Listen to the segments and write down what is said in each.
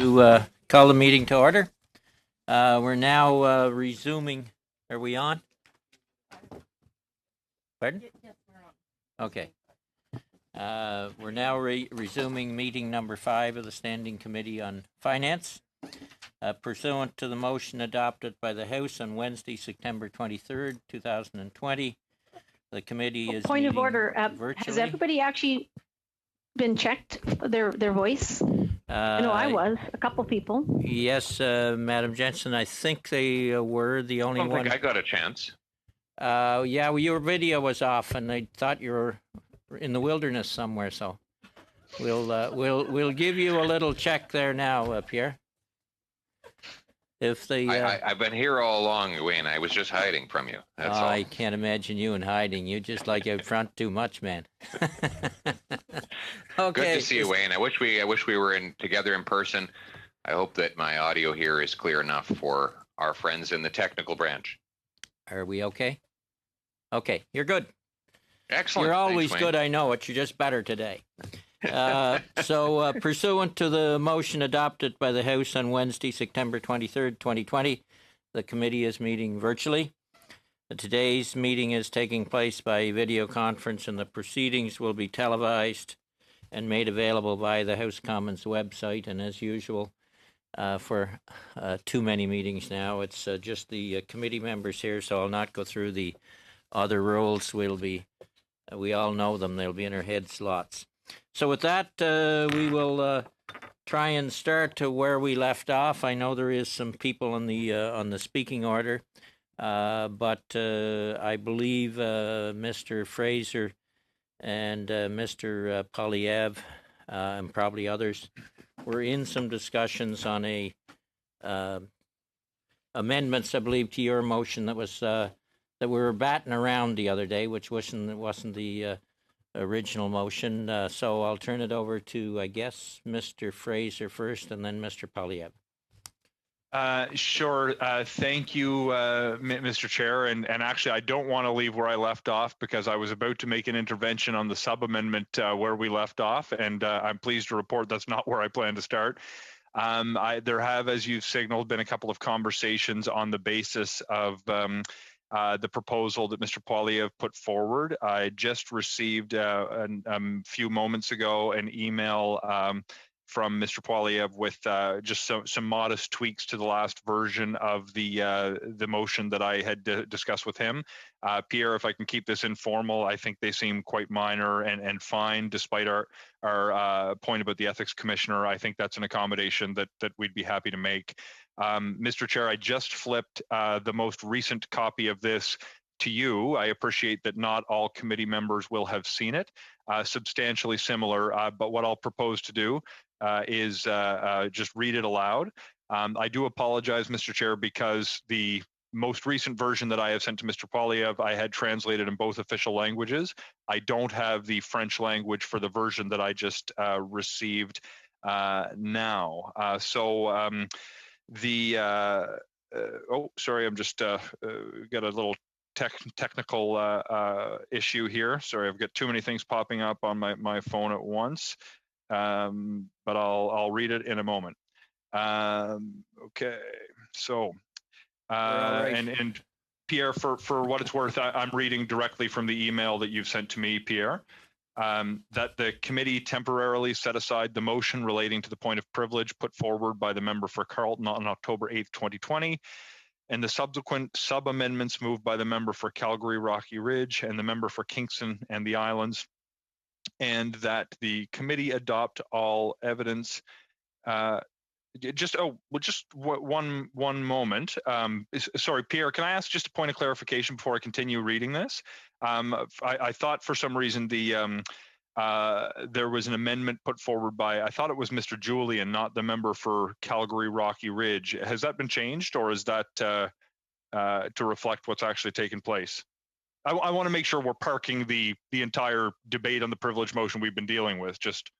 to call the meeting to order. We're now resuming. Are we on? Pardon? Yes, we're on. Okay. We're now resuming meeting number 5 of the Standing Committee on Finance. Pursuant to the motion adopted by the House on Wednesday, September 23rd, 2020, the committee is Point of order. virtually. Has everybody actually been checked, their voice? I know I was, a couple people. Yes, Madam Jensen, I think they were the only one. I don't think I got a chance. Yeah, well, your video was off, and I thought you were in the wilderness somewhere. So we'll give you a little check there now, Pierre. If the I've been here all along, Wayne. I was just hiding from you. That's all. I can't imagine you in hiding. You just like out front too much, man. Okay. Good to see you, Wayne. I wish we were together in person. I hope that my audio here is clear enough for our friends in the technical branch. Are we okay? Okay, you're good. Excellent. You're always Thanks, good, I know it. You're just better today. So pursuant to the motion adopted by the House on Wednesday, September 23rd, 2020, the committee is meeting virtually. Today's meeting is taking place by video conference, and the proceedings will be televised and made available via the House Commons website. And as usual, for too many meetings now, it's just the committee members here, so I'll not go through the other rules. We all know them. They'll be in our head slots. So with that, we will try and start to where we left off. I know there is some people on the speaking order, but I believe Mr. Fraser and Mr. Polyev and probably others were in some discussions on a amendments, I believe, to your motion that was that we were batting around the other day, which wasn't the original motion. So I'll turn it over to, I guess, Mr. Fraser first, and then Mr. Polyev. Sure. Thank you, Mr. Chair. And actually, I don't want to leave where I left off because I was about to make an intervention on the sub-amendment where we left off, and I'm pleased to report that's not where I plan to start. There have, as you've signaled, been a couple of conversations on the basis of the proposal that Mr. Polyev put forward. I just received a few moments ago an email from Mr. Polyev with just some modest tweaks to the last version of the motion that I had discussed with him. Pierre, if I can keep this informal, I think they seem quite minor and fine, despite our point about the ethics commissioner. I think that's an accommodation that we'd be happy to make. Mr. Chair, I just flipped the most recent copy of this to you. I appreciate that not all committee members will have seen it. Substantially similar, but what I'll propose to do is just read it aloud. I do apologize, Mr. Chair, because the most recent version that I have sent to Mr. Polyev, I had translated in both official languages. I don't have the French language for the version that I just received now. Sorry, I'm just got a little technical issue here. Sorry, I've got too many things popping up on my phone at once. But I'll read it in a moment. Okay, so and Pierre, for what it's worth, I'm reading directly from the email that you've sent to me, Pierre. That the committee temporarily set aside the motion relating to the point of privilege put forward by the member for Carleton on October 8th, 2020, and the subsequent sub-amendments moved by the member for Calgary Rocky Ridge and the member for Kingston and the Islands, and that the committee adopt all evidence. Just one moment. Sorry, Pierre, can I ask just a point of clarification before I continue reading this? I thought for some reason there was an amendment put forward by, I thought it was Mr. Julian, not the member for Calgary Rocky Ridge. Has that been changed, or is that to reflect what's actually taken place? I want to make sure we're parking the entire debate on the privilege motion we've been dealing with. Just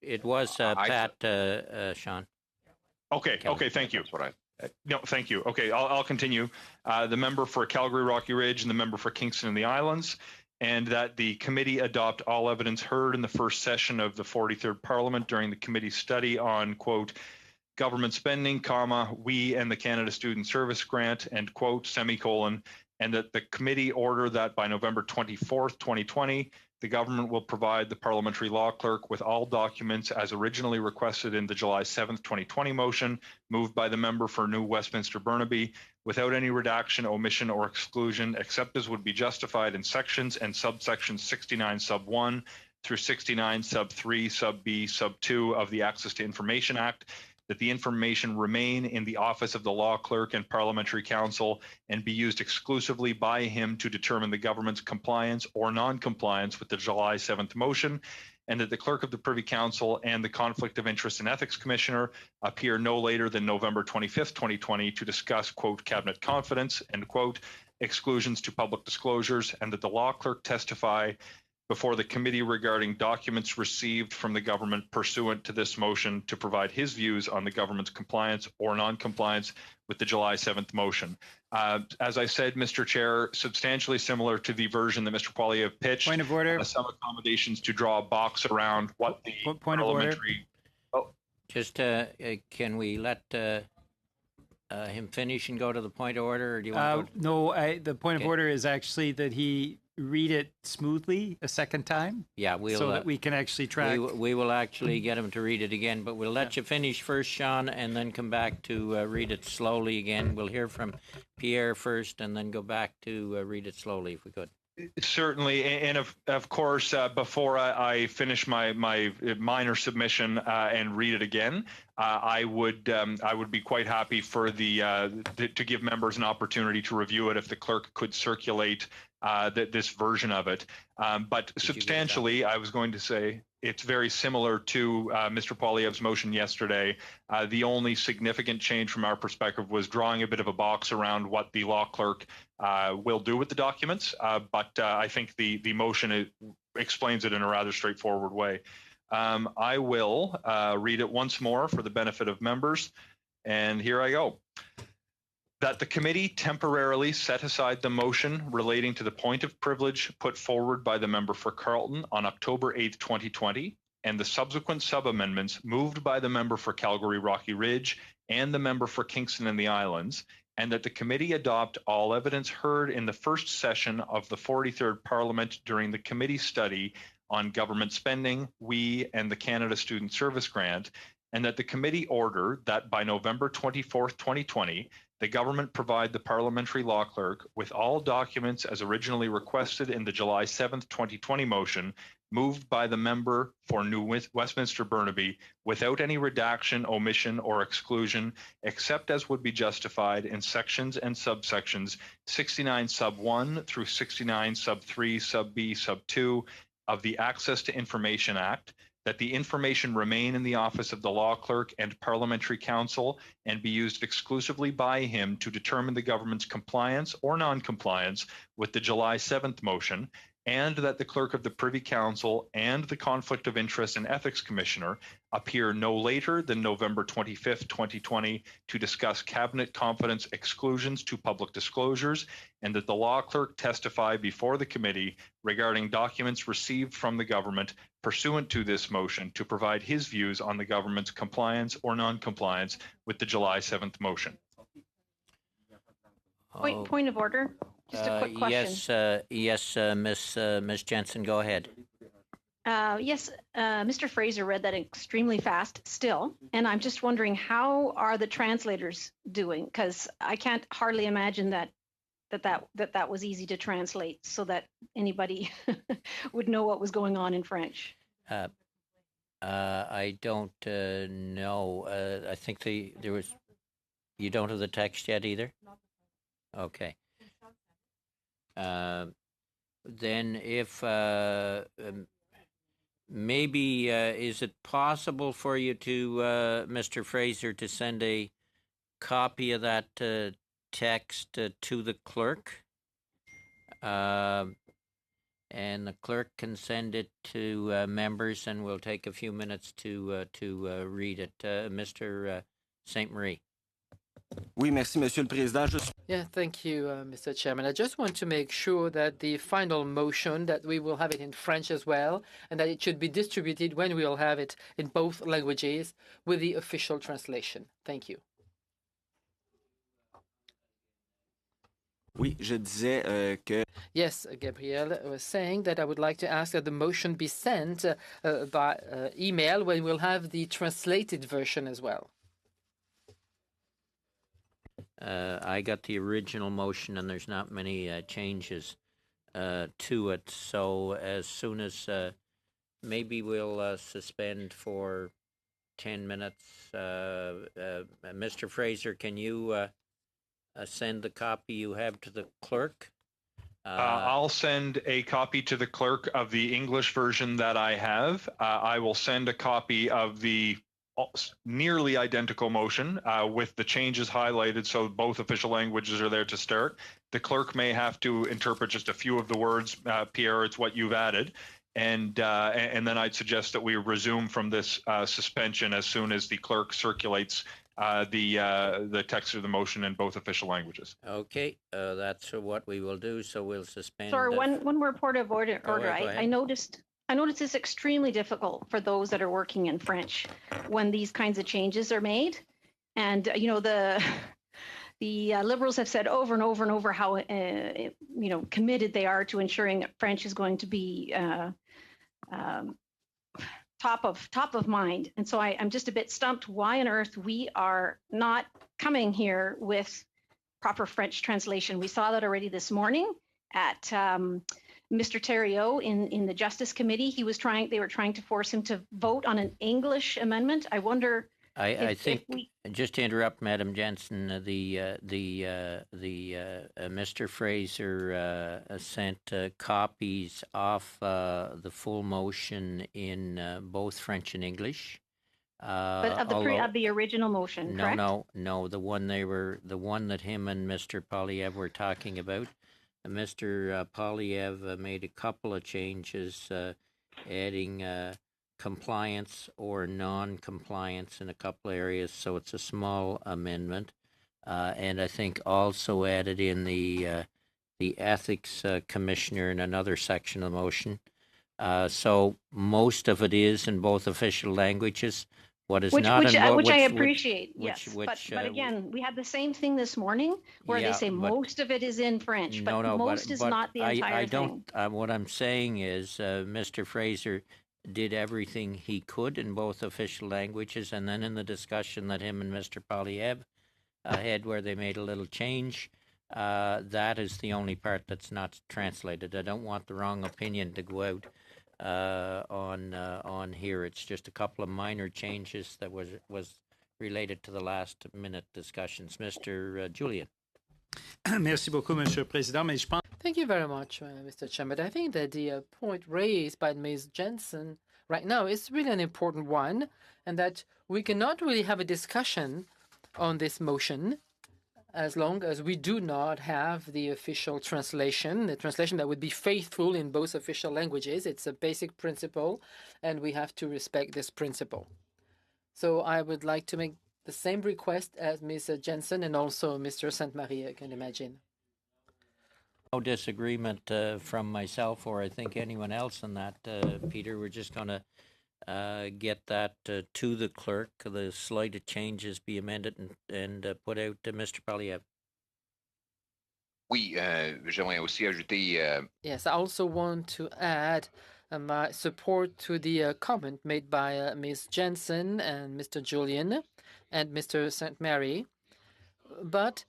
it was Pat, Sean. Okay. Okay. Thank you. That's what no, thank you. Okay, I'll continue. The member for Calgary Rocky Ridge and the member for Kingston and the Islands, and that the committee adopt all evidence heard in the first session of the 43rd Parliament during the committee's study on, quote, government spending, comma, we and the Canada Student Service Grant, end quote, semicolon, and that the committee order that by November 24th, 2020, the government will provide the parliamentary law clerk with all documents as originally requested in the July 7th, 2020 motion moved by the member for New Westminster Burnaby without any redaction, omission, or exclusion, except as would be justified in sections and subsections 69 sub 1 through 69 sub 3 sub B sub 2 of the Access to Information Act, that the information remain in the office of the law clerk and parliamentary counsel and be used exclusively by him to determine the government's compliance or non-compliance with the July 7th motion, and that the clerk of the Privy Council and the Conflict of Interest and Ethics Commissioner appear no later than November 25th, 2020 to discuss, quote, cabinet confidence, end quote, exclusions to public disclosures, and that the law clerk testify before the committee regarding documents received from the government pursuant to this motion to provide his views on the government's compliance or non-compliance with the July 7th motion. As I said, Mr. Chair, substantially similar to the version that Mr. Poilievre pitched. Point of order. Some accommodations to draw a box around what the Point of order. Just can we let him finish and go to the point of order, or do you want to No, the point of order is actually that he read it smoothly a second time. Yeah, we'll so that we can actually track. We will actually get him to read it again, but we'll let you finish first, Sean, and then come back to read it slowly again. We'll hear from Pierre first, and then go back to read it slowly, if we could. Certainly, and of course, before I finish my minor submission and read it again, I would be quite happy for to give members an opportunity to review it if the clerk could circulate this version of it. But substantially, I was going to say it's very similar to Mr. Poilievre's motion yesterday. The only significant change from our perspective was drawing a bit of a box around what the law clerk will do with the documents. But I think the motion explains it in a rather straightforward way. I will read it once more for the benefit of members. And here I go. That the committee temporarily set aside the motion relating to the point of privilege put forward by the member for Carleton on October 8th, 2020, and the subsequent sub-amendments moved by the member for Calgary Rocky Ridge and the member for Kingston and the Islands, and that the committee adopt all evidence heard in the first session of the 43rd Parliament during the committee study on government spending, we, and the Canada Student Service Grant, and that the committee order that by November 24th, 2020, the government provide the parliamentary law clerk with all documents as originally requested in the July 7th, 2020 motion moved by the member for New Westminster Burnaby without any redaction, omission, or exclusion, except as would be justified in sections and subsections 69 sub 1 through 69 sub 3 sub B sub 2 of the Access to Information Act, that the information remain in the office of the law clerk and parliamentary counsel and be used exclusively by him to determine the government's compliance or non-compliance with the July 7th motion, and that the clerk of the Privy Council and the Conflict of Interest and Ethics Commissioner appear no later than November 25th, 2020 to discuss cabinet confidence exclusions to public disclosures, and that the law clerk testify before the committee regarding documents received from the government pursuant to this motion to provide his views on the government's compliance or non-compliance with the July 7th motion. Point of order. Just a quick question. Yes, Miss Jensen, go ahead. Yes, Mr. Fraser read that extremely fast still, and I'm just wondering, how are the translators doing? Because I can't hardly imagine that was easy to translate so that anybody would know what was going on in French. I don't know. I think there was. You don't have the text yet either? Okay. Then if maybe is it possible for you to, Mr. Fraser, to send a copy of that text to the clerk? And the clerk can send it to members, and we'll take a few minutes to read it. Mr. St. Marie. Oui, merci, Monsieur le Président. Yeah, thank you, Mr. Chairman. I just want to make sure that the final motion, that we will have it in French as well, and that it should be distributed when we'll have it in both languages with the official translation. Thank you. Oui, je disais que... Yes, Gabrielle was saying that I would like to ask that the motion be sent by email when we'll have the translated version as well. I got the original motion, and there's not many changes to it. So as soon as maybe we'll suspend for 10 minutes. Mr. Fraser, can you send the copy you have to the clerk? I'll send a copy to the clerk of the English version that I have. I will send a copy of the nearly identical motion with the changes highlighted, so both official languages are there to start. The clerk may have to interpret just a few of the words. Pierre, it's what you've added. And then I'd suggest that we resume from this suspension as soon as the clerk circulates the text of the motion in both official languages. Okay, that's what we will do. So we'll suspend. Sorry, one more point of order. Go ahead. I noticed it's extremely difficult for those that are working in French when these kinds of changes are made. And the Liberals have said over and over and over how committed they are to ensuring that French is going to be top of mind. And so I'm just a bit stumped why on earth we are not coming here with proper French translation. We saw that already this morning at Mr. Thériault in the Justice Committee. They were trying to force him to vote on an English amendment. I wonder. I think just to interrupt, Madam Jensen, Mr. Fraser sent copies of the full motion in both French and English. But of the original motion, correct? No. The one that him and Mr. Polyev were talking about. Mr. Polyev made a couple of changes, adding compliance or non-compliance in a couple areas, so it's a small amendment, and I think also added in the ethics commissioner in another section of the motion. So most of it is in both official languages. What is which I appreciate, yes. But again, we had the same thing this morning where they say most of it is in French, but most is not the entire thing. What I'm saying is Mr. Fraser did everything he could in both official languages, and then in the discussion that him and Mr. Polyev had where they made a little change, that is the only part that's not translated. I don't want the wrong opinion to go out on here. It's just a couple of minor changes that was related to the last minute discussions. Mr. Julian. Merci beaucoup, Monsieur le Président. Mais je pense... Thank you very much, Mr. Chairman. I think that the point raised by Ms. Jensen right now is really an important one, and that we cannot really have a discussion on this motion as long as we do not have the official translation, the translation that would be faithful in both official languages. It's a basic principle, and we have to respect this principle. So I would like to make the same request as Ms. Jensen and also Mr. Sainte-Marie, I can imagine. No disagreement from myself or I think anyone else on that, Peter. We're just going to get that to the clerk. The slight changes be amended and put out to Mr. Polyev. Oui, j'aimerais aussi ajouter. Yes, I also want to add my support to the comment made by Ms. Jensen and Mr. Julian and Mr. Sainte-Marie. But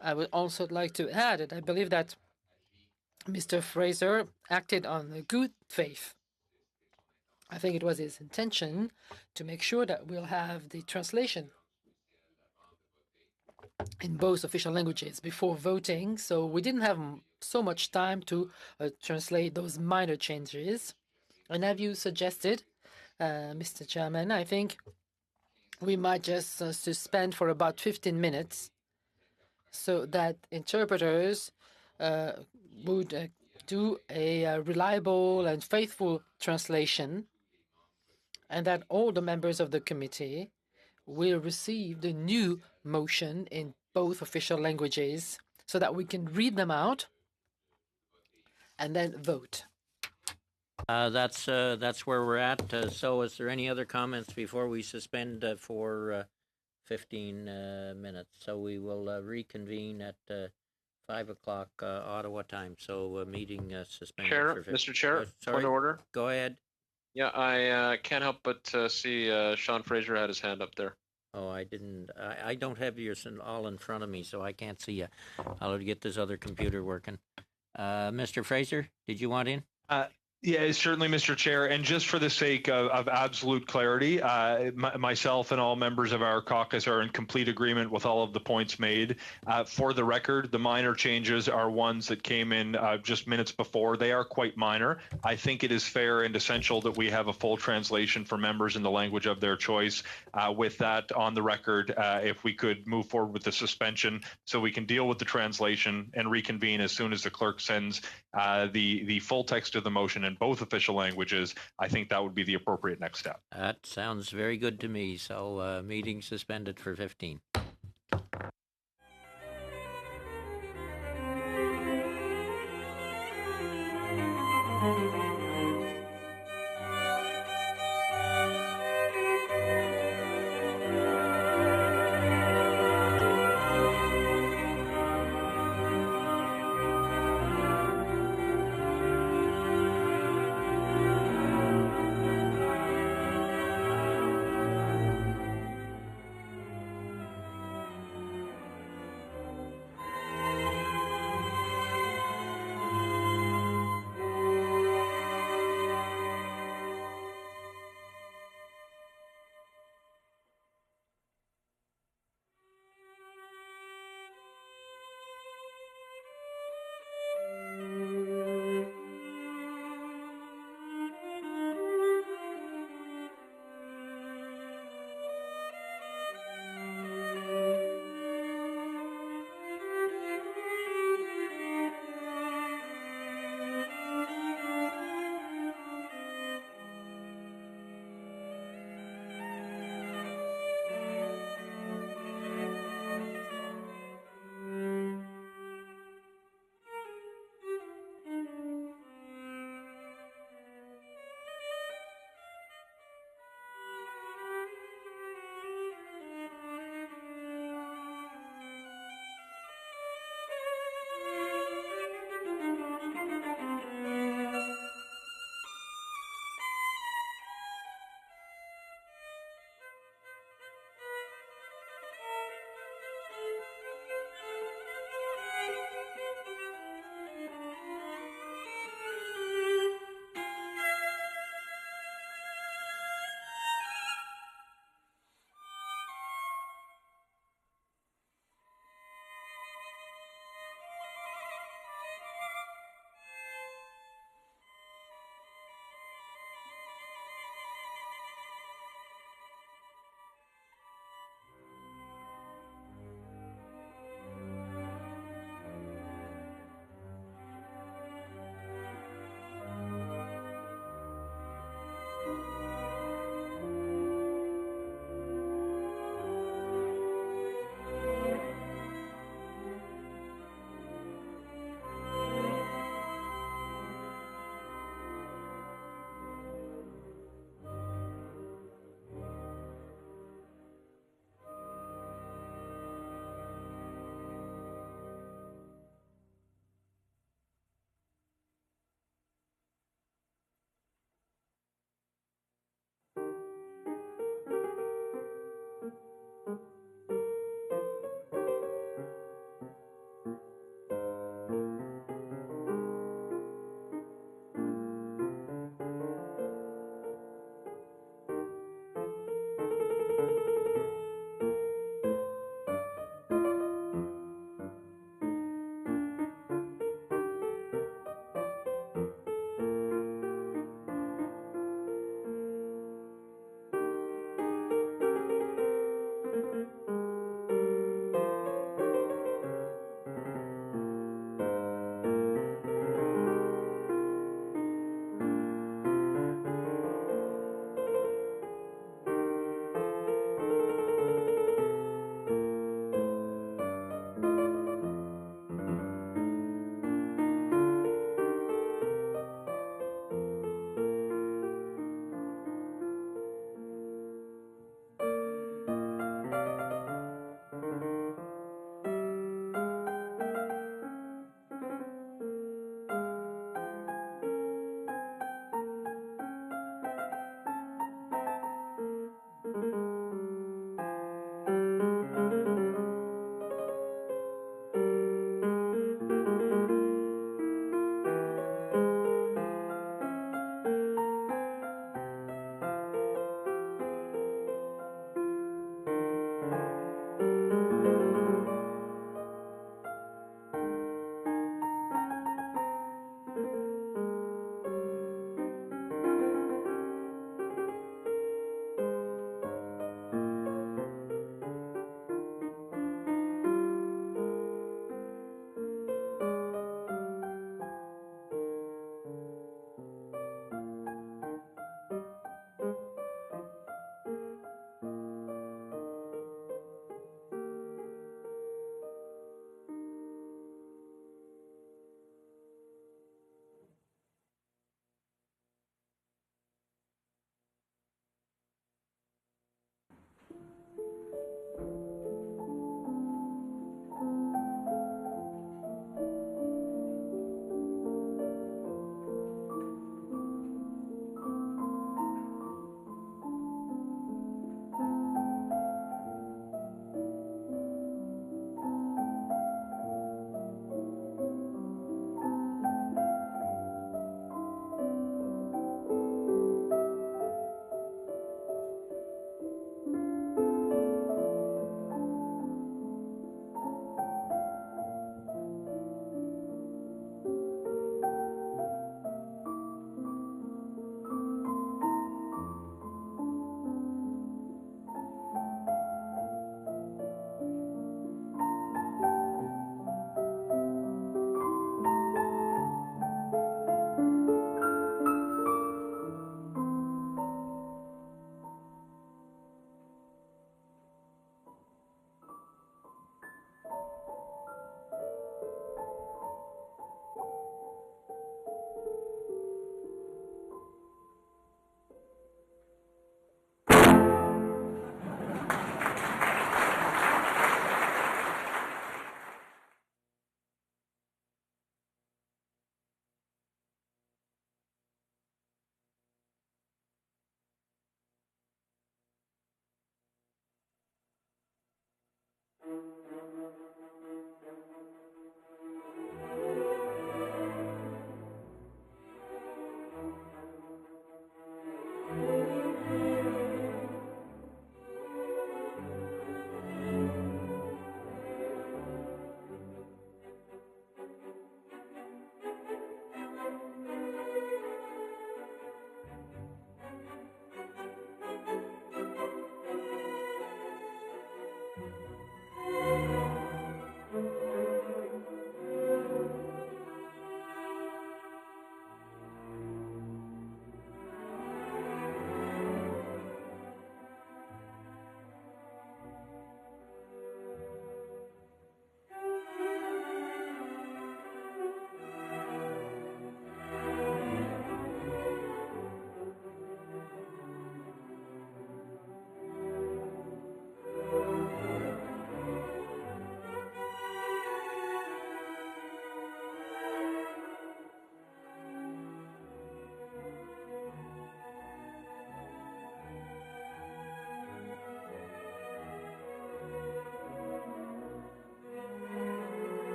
I would also like to add that I believe that Mr. Fraser acted on good faith. I think it was his intention to make sure that we'll have the translation in both official languages before voting. So we didn't have so much time to translate those minor changes. And have you suggested, Mr. Chairman, I think we might just suspend for about 15 minutes so that interpreters would do a reliable and faithful translation, and that all the members of the committee will receive the new motion in both official languages so that we can read them out and then vote. That's where we're at. So is there any other comments before we suspend for 15 minutes? So we will reconvene at 5 o'clock Ottawa time. So meeting suspended Chair, for 15. Mr. Chair, Sorry, point of order. go ahead. Yeah, I can't help but see Sean Fraser had his hand up there. Oh, I didn't. I don't have yours all in front of me, so I can't see you. I'll get this other computer working. Mr. Fraser, did you want in? Yeah, certainly, Mr. Chair. And just for the sake of absolute clarity, myself and all members of our caucus are in complete agreement with all of the points made. For the record, the minor changes are ones that came in just minutes before. They are quite minor. I think it is fair and essential that we have a full translation for members in the language of their choice. With that on the record, if we could move forward with the suspension so we can deal with the translation and reconvene as soon as the clerk sends the full text of the motion in both official languages, I think that would be the appropriate next step. That sounds very good to me. So meeting suspended for 15.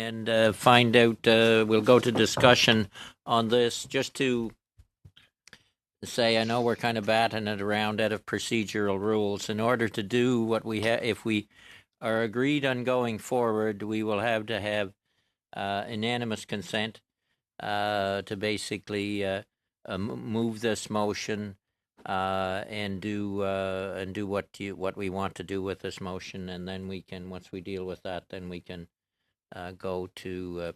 and find out. We'll go to discussion on this just to say, I know we're kind of batting it around out of procedural rules. In order to do what we have, if we are agreed on going forward, we will have to have unanimous consent to basically move this motion and do what we want to do with this motion, and then we can, once we deal with that, then we can go to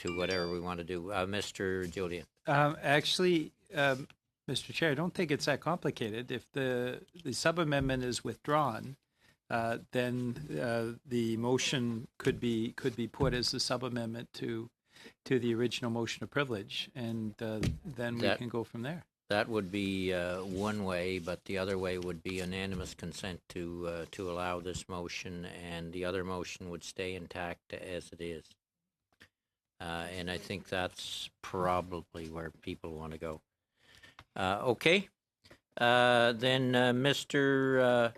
whatever we want to do. Mr. Julian. Actually, Mr. Chair, I don't think it's that complicated. If the sub-amendment is withdrawn, then the motion could be put as a sub-amendment to the original motion of privilege, and then we can go from there. That would be one way, but the other way would be unanimous consent to allow this motion, and the other motion would stay intact as it is. And I think that's probably where people want to go. Okay. Then Mr.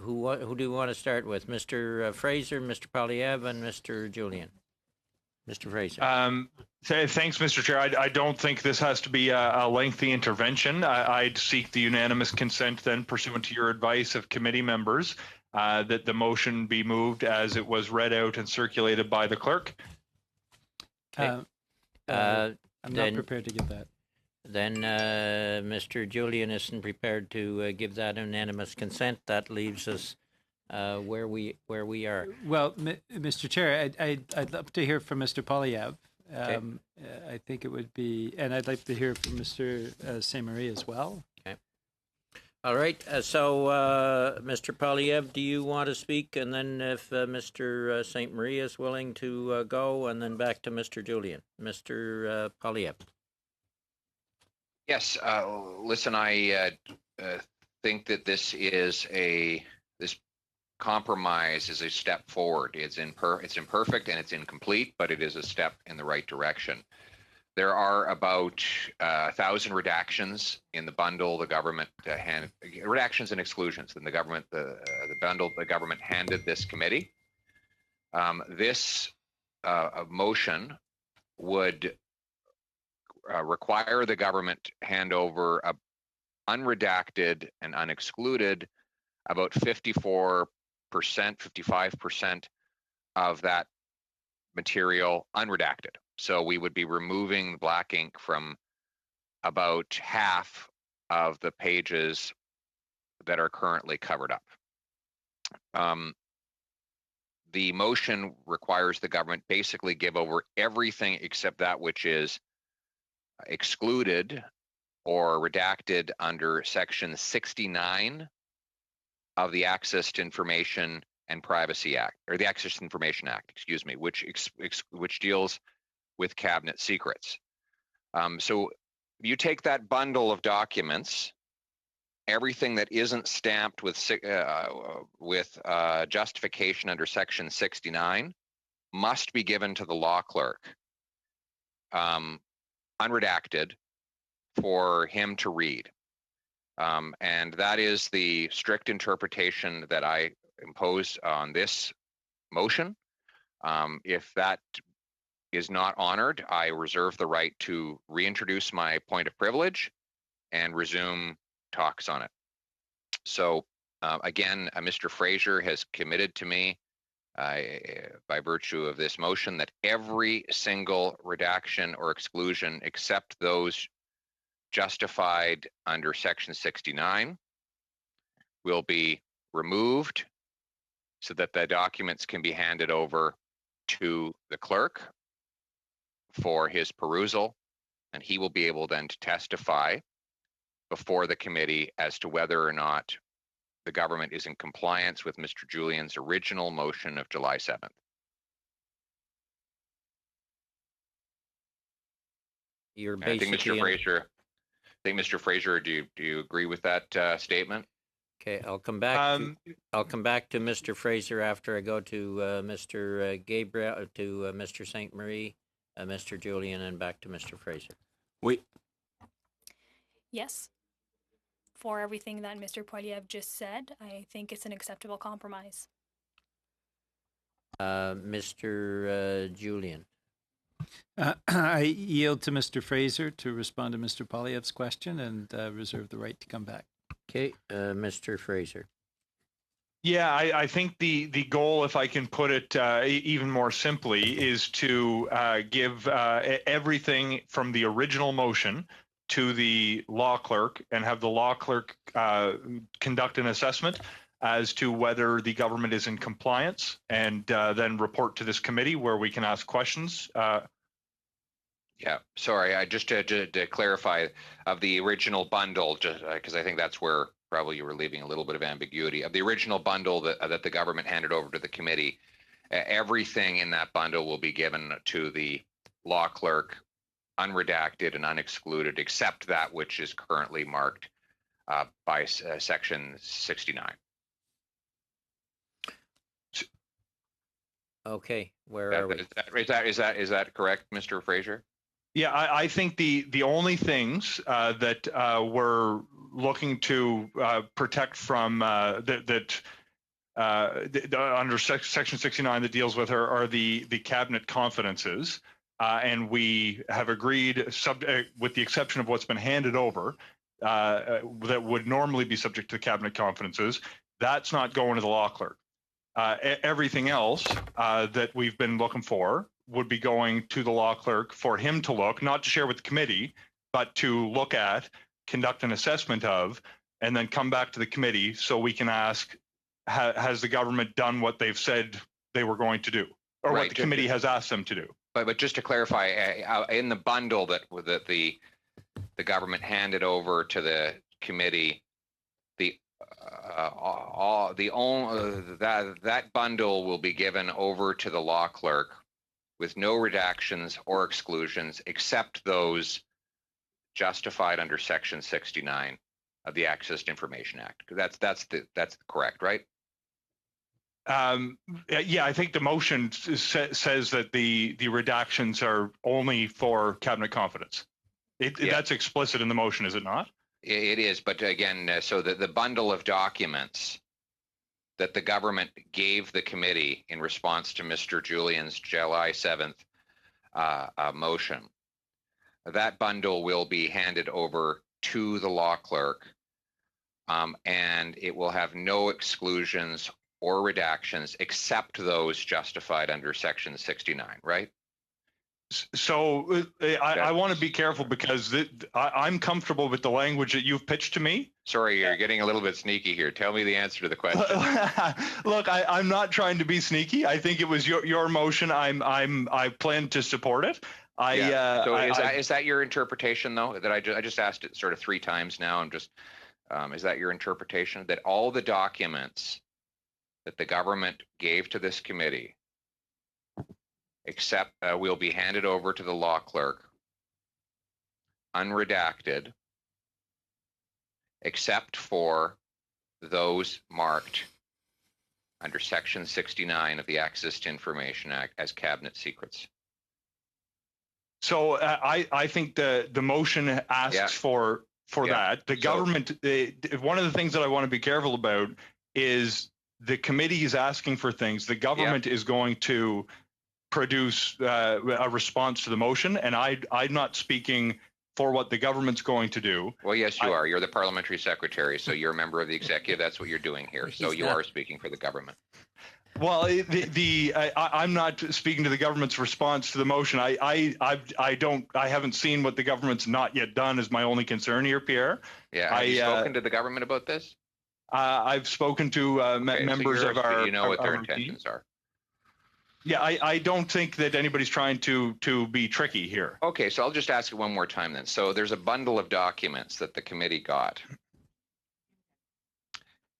Who do you want to start with? Mr. Fraser, Mr. Polyev, and Mr. Julian. Mr. Fraser. Thanks, Mr. Chair. I don't think this has to be a lengthy intervention. I'd seek the unanimous consent then, pursuant to your advice of committee members, that the motion be moved as it was read out and circulated by the clerk. I'm not prepared to give that. Then Mr. Julian isn't prepared to give that unanimous consent. That leaves us where we are. Well, Mr. Chair, I'd love to hear from Mr. Polyev. Okay. I think it would be, and I'd like to hear from Mr. St. Marie as well. Okay. All right. So, Mr. Polyev, do you want to speak? And then if Mr. St. Marie is willing to go, and then back to Mr. Julian. Mr. Polyev. Yes. Listen, I think that this compromise is a step forward. It's imperfect and it's incomplete, but it is a step in the right direction. There are about 1,000 redactions in the bundle the government redactions and exclusions in the government the bundle the government handed this committee. This motion would require the government hand over unredacted and unexcluded about 55% of that material unredacted. So we would be removing black ink from about half of the pages that are currently covered up. The motion requires the government basically give over everything except that which is excluded or redacted under Section 69 of the Access to Information and Privacy Act, or the Access to Information Act, excuse me, which deals with cabinet secrets. So you take that bundle of documents, everything that isn't stamped with justification under Section 69 must be given to the law clerk, unredacted, for him to read. And that is the strict interpretation that I impose on this motion. If that is not honored, I reserve the right to reintroduce my point of privilege and resume talks on it. So again, Mr. Fraser has committed to me by virtue of this motion that every single redaction or exclusion except those justified under Section 69 will be removed so that the documents can be handed over to the clerk for his perusal, and he will be able then to testify before the committee as to whether or not the government is in compliance with Mr. Julian's original motion of July 7th. You're I think basically Mr. Fraser, do you agree with that statement? Okay, I'll come back. I'll come back to Mr. Fraser after I go to Mr. Gabriel, to Mr. St. Marie, Mr. Julian, and back to Mr. Fraser. Oui. Yes. For everything that Mr. Polyev just said, I think it's an acceptable compromise. Mr. Julian. I yield to Mr. Fraser to respond to Mr. Poilievre's question and reserve the right to come back. Okay, Mr. Fraser. Yeah, I think the goal, if I can put it even more simply, is to give everything from the original motion to the law clerk and have the law clerk conduct an assessment as to whether the government is in compliance, and then report to this committee where we can ask questions. Yeah, sorry, I just to clarify, of the original bundle, just because I think that's where probably you were leaving a little bit of ambiguity, of the original bundle that the government handed over to the committee, everything in that bundle will be given to the law clerk, unredacted and unexcluded, except that which is currently marked by section 69. Okay, where are we? Is that correct, Mr. Fraser? Yeah, I think the only things that we're looking to protect from that under section 69 that deals with are the cabinet confidences, and we have agreed, with the exception of what's been handed over, that would normally be subject to cabinet confidences. That's not going to the law clerk. Everything else that we've been looking for would be going to the law clerk for him to look, not to share with the committee, but to look at, conduct an assessment of, and then come back to the committee so we can ask, has the government done what they've said they were going to do, or Right, what the committee has asked them to do? But just to clarify, in the bundle that the government handed over to the committee, that bundle will be given over to the law clerk with no redactions or exclusions, except those justified under section 69 of the Access to Information Act. That's correct, right? Yeah, I think the motion says that the redactions are only for cabinet confidence. That's explicit in the motion, is it not? It is, but again, so the bundle of documents that the government gave the committee in response to Mr. Julian's July 7th motion, that bundle will be handed over to the law clerk, and it will have no exclusions or redactions except those justified under section 69, right? So I want to be careful because I'm comfortable with the language that you've pitched to me. Sorry, you're getting a little bit sneaky here. Tell me the answer to the question. Look, I'm not trying to be sneaky. I think it was your motion. I plan to support it. Is that your interpretation, though? That I just asked it sort of 3 times now. I'm just is that your interpretation that all the documents that the government gave to this committee, except will be handed over to the law clerk, unredacted, except for those marked under section 69 of the Access to Information Act as cabinet secrets? So I think the motion asks for that. The government, one of the things that I want to be careful about is the committee is asking for things. The government is going to produce a response to the motion, and I'm not speaking for what the government's going to do. Well, yes, you are. You're the parliamentary secretary, so you're a member of the executive. That's what you're doing here. So you are speaking for the government. Well, I'm not speaking to the government's response to the motion. I haven't seen what the government's not yet done is my only concern here, Pierre. Yeah, have you spoken to the government about this? I've spoken to members of our. You know what their intentions are. Yeah, I don't think that anybody's trying to be tricky here. Okay, so I'll just ask it one more time then. So there's a bundle of documents that the committee got,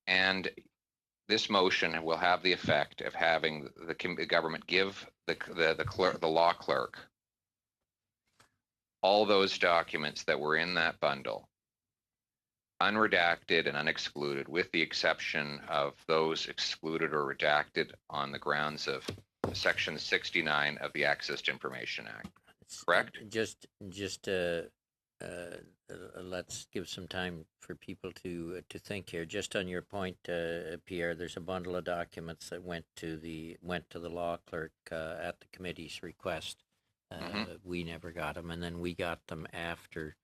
and this motion will have the effect of having the government give the law clerk all those documents that were in that bundle, unredacted and unexcluded, with the exception of those excluded or redacted on the grounds of section 69 of the Access to Information Act. Correct? Just a let's give some time for people to think here. Just on your point, Pierre, there's a bundle of documents that went to the law clerk at the committee's request. We never got them, and then we got them after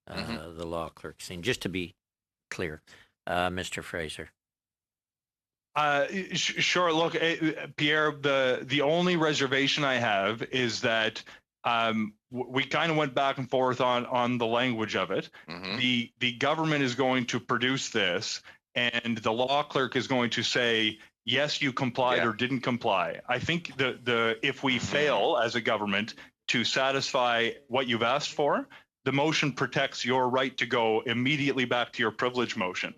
the law clerk scene. Just to be clear, Mr. Fraser. Sure. Look, Pierre, the only reservation I have is that we kind of went back and forth on the language of it. The government is going to produce this, and the law clerk is going to say, yes, you complied or didn't comply. I think if we fail as a government to satisfy what you've asked for, the motion protects your right to go immediately back to your privilege motion.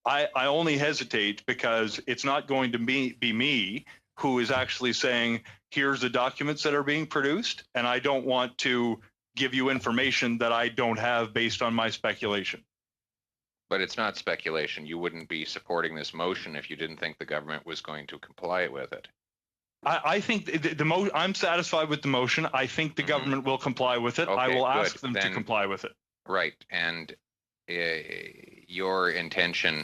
I only hesitate because it's not going to be me who is actually saying, here's the documents that are being produced, and I don't want to give you information that I don't have based on my speculation. But it's not speculation. You wouldn't be supporting this motion if you didn't think the government was going to comply with it. I think I'm satisfied with the motion. I think the government will comply with it. Okay, I will ask good. them to comply with it. Right. And your intention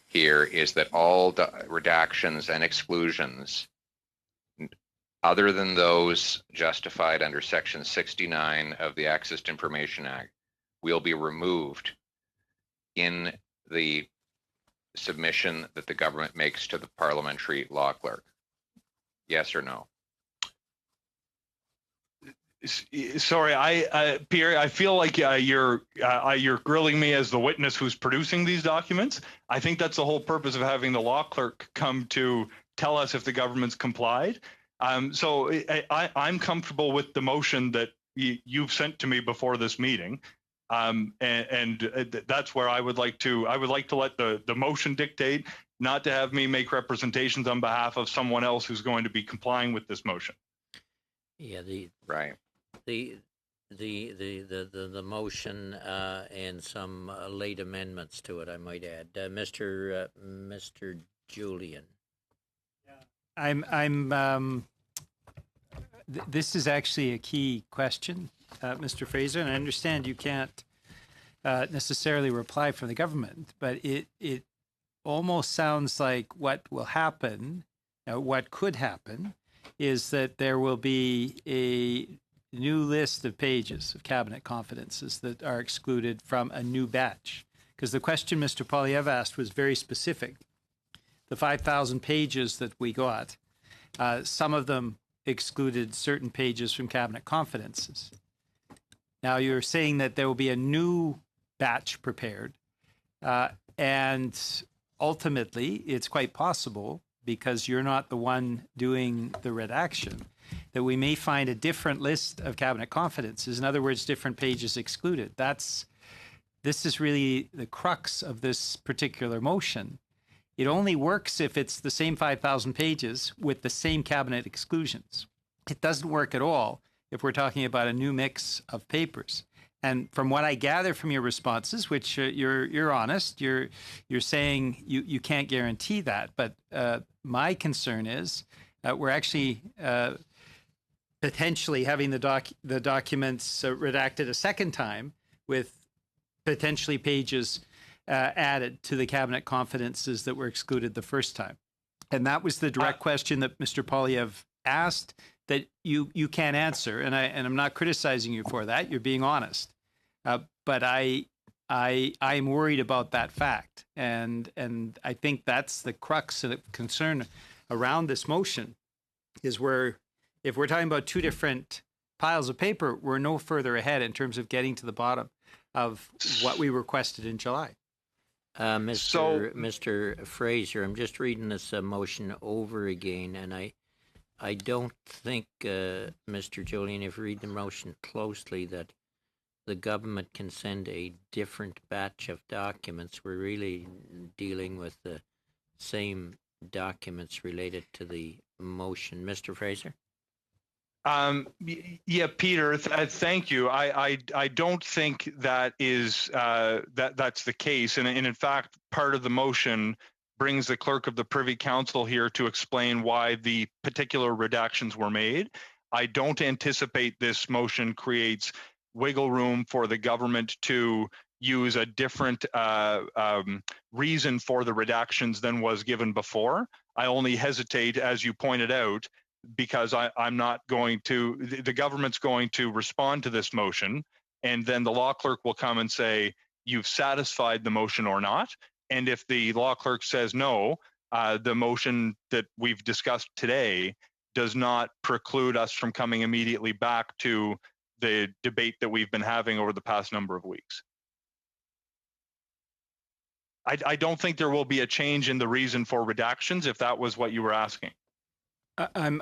here is that all redactions and exclusions, other than those justified under Section 69 of the Access to Information Act, will be removed in the submission that the government makes to the parliamentary law clerk. Yes or no? Sorry, Pierre, I feel like you're grilling me as the witness who's producing these documents. I think that's the whole purpose of having the law clerk come to tell us if the government's complied. So I'm comfortable with the motion that you've sent to me before this meeting, and that's where I would like to let the motion dictate, not to have me make representations on behalf of someone else who's going to be complying with this motion. Yeah, right. The motion and some late amendments to it, I might add. Mr. Julian. This is actually a key question, Mr. Fraser, and I understand you can't necessarily reply for the government, but it almost sounds like what will happen, what could happen, is that there will be a new list of pages of cabinet confidences that are excluded from a new batch. Because the question Mr. Poilievre asked was very specific. The 5,000 pages that we got, some of them excluded certain pages from cabinet confidences. Now you're saying that there will be a new batch prepared, and ultimately it's quite possible, because you're not the one doing the redaction, that we may find a different list of cabinet confidences. In other words, different pages excluded. This is really the crux of this particular motion. It only works if it's the same 5,000 pages with the same cabinet exclusions. It doesn't work at all if we're talking about a new mix of papers. And from what I gather from your responses, which you're honest, you're saying you can't guarantee that. But my concern is we're actually potentially having the documents redacted a second time with potentially pages added to the cabinet confidences that were excluded the first time. And that was the direct question that Mr. Poilievre asked that you can't answer. And I'm not criticizing you for that. You're being honest. But I'm worried about that fact. And I think that's the crux of the concern around this motion, is if we're talking about two different piles of paper, we're no further ahead in terms of getting to the bottom of what we requested in July. Mr. Fraser, I'm just reading this motion over again, and I don't think, Mr. Julian, if you read the motion closely, that the government can send a different batch of documents. We're really dealing with the same documents related to the motion. Mr. Fraser? Yeah, Peter, thank you. I don't think that is that's the case, and in fact, part of the motion brings the clerk of the Privy Council here to explain why the particular redactions were made. I don't anticipate this motion creates wiggle room for the government to use a different reason for the redactions than was given before. I only hesitate, as you pointed out, because I'm not going to, the government's going to respond to this motion, and then the law clerk will come and say, you've satisfied the motion or not. And if the law clerk says no, the motion that we've discussed today does not preclude us from coming immediately back to the debate that we've been having over the past number of weeks. I don't think there will be a change in the reason for redactions, if that was what you were asking. I'm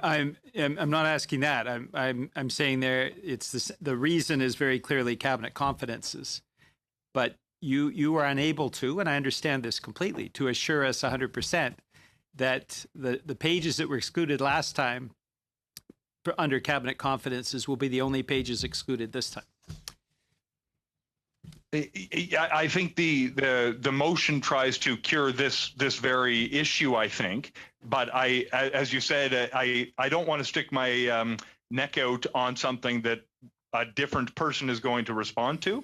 not asking that. I'm saying there it's the reason is very clearly cabinet confidences, but you were unable to, and I understand this completely, to assure us 100% that the pages that were excluded last time under cabinet confidences will be the only pages excluded this time. I think the motion tries to cure this very issue, I think, but as you said, I don't want to stick my neck out on something that a different person is going to respond to,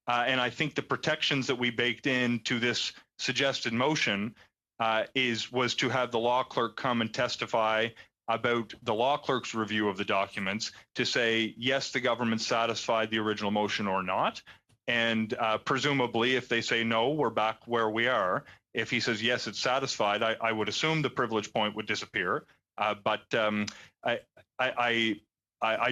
and I think the protections that we baked into this suggested motion was to have the law clerk come and testify about the law clerk's review of the documents to say yes, the government satisfied the original motion or not. And presumably, if they say no, we're back where we are. If he says yes, it's satisfied, I would assume the privilege point would disappear. But I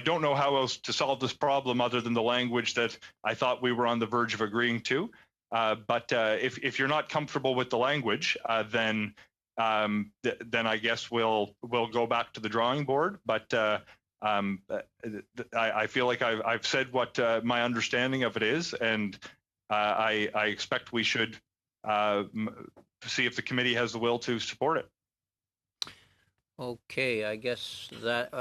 don't know how else to solve this problem other than the language that I thought we were on the verge of agreeing to. But if you're not comfortable with the language, then I guess we'll go back to the drawing board. But I feel like I've said what my understanding of it is, and I expect we should see if the committee has the will to support it. Okay, I guess that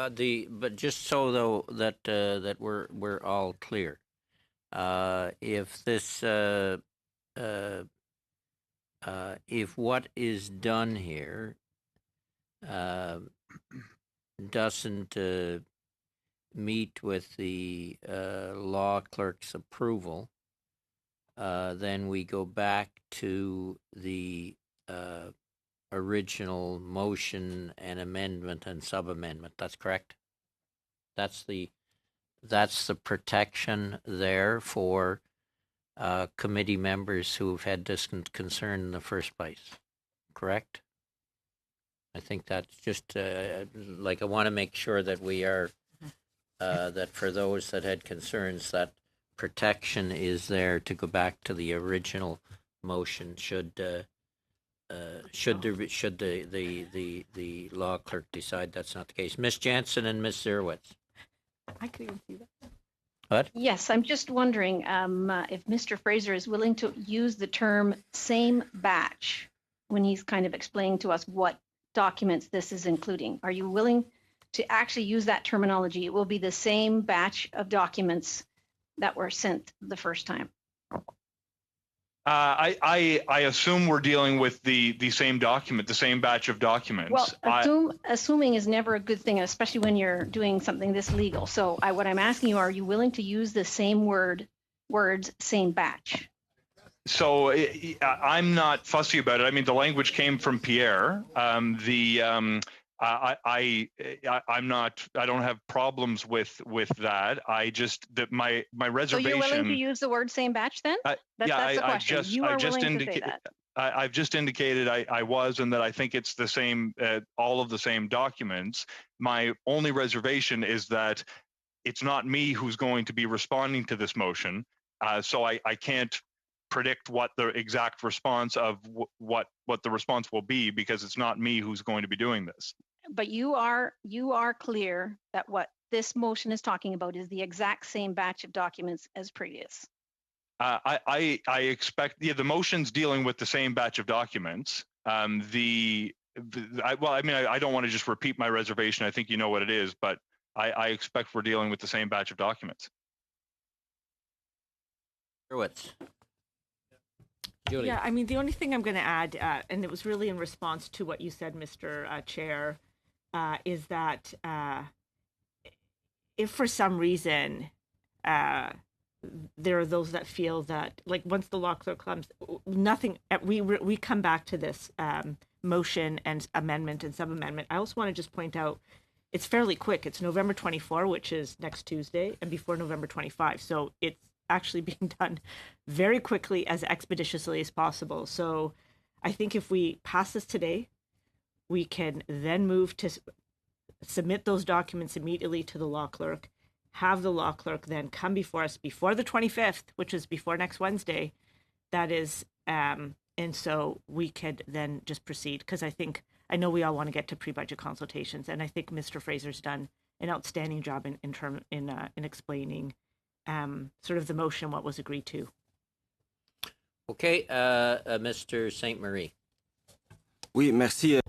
but just so though that we're all clear, if this if what is done here doesn't meet with the law clerk's approval, then we go back to the original motion and amendment and sub-amendment. That's correct? That's the protection there for committee members who've had this concern in the first place, correct? I think that's just like I want to make sure that we are that for those that had concerns, that protection is there to go back to the original motion should the law clerk decide that's not the case. Ms. Jansen and Ms. Zerwitz. I could even see that. What? Yes, I'm just wondering if Mr. Fraser is willing to use the term same batch when he's kind of explaining to us what documents this is including. Are you willing to actually use that terminology? It will be the same batch of documents that were sent the first time. I assume we're dealing with the same document, the same batch of documents. Well, assuming is never a good thing, especially when you're doing something this legal. So what I'm asking you, are you willing to use the same words, same batch? So I'm not fussy about it. I mean, the language came from Pierre. I'm not. I don't have problems with that. I just that my reservation. So you're willing to use the word same batch then? That's the question. You are willing to say that. I've just indicated I was, and that I think it's the same. All of the same documents. My only reservation is that it's not me who's going to be responding to this motion. So I can't predict what the exact response of what the response will be, because it's not me who's going to be doing this. But you are clear that what this motion is talking about is the exact same batch of documents as previous. I expect the motion's dealing with the same batch of documents. I don't want to just repeat my reservation. I think you know what it is, but I expect we're dealing with the same batch of documents. Julie. Yeah, I mean, the only thing I'm going to add, and it was really in response to what you said, Mr. Chair, is that if for some reason there are those that feel that, like, once the law clerk comes, nothing, we come back to this motion and amendment and sub-amendment. I also want to just point out, it's fairly quick. It's November 24, which is next Tuesday, and before November 25. So it's actually being done very quickly, as expeditiously as possible. So I think if we pass this today, we can then move to submit those documents immediately to the law clerk, have the law clerk then come before us before the 25th, which is before next Wednesday. That is, and so we could then just proceed, because I know we all want to get to pre-budget consultations, and I think Mr. Fraser's done an outstanding job in explaining sort of the motion, what was agreed to. Okay, Mr. St. Marie. Oui, merci.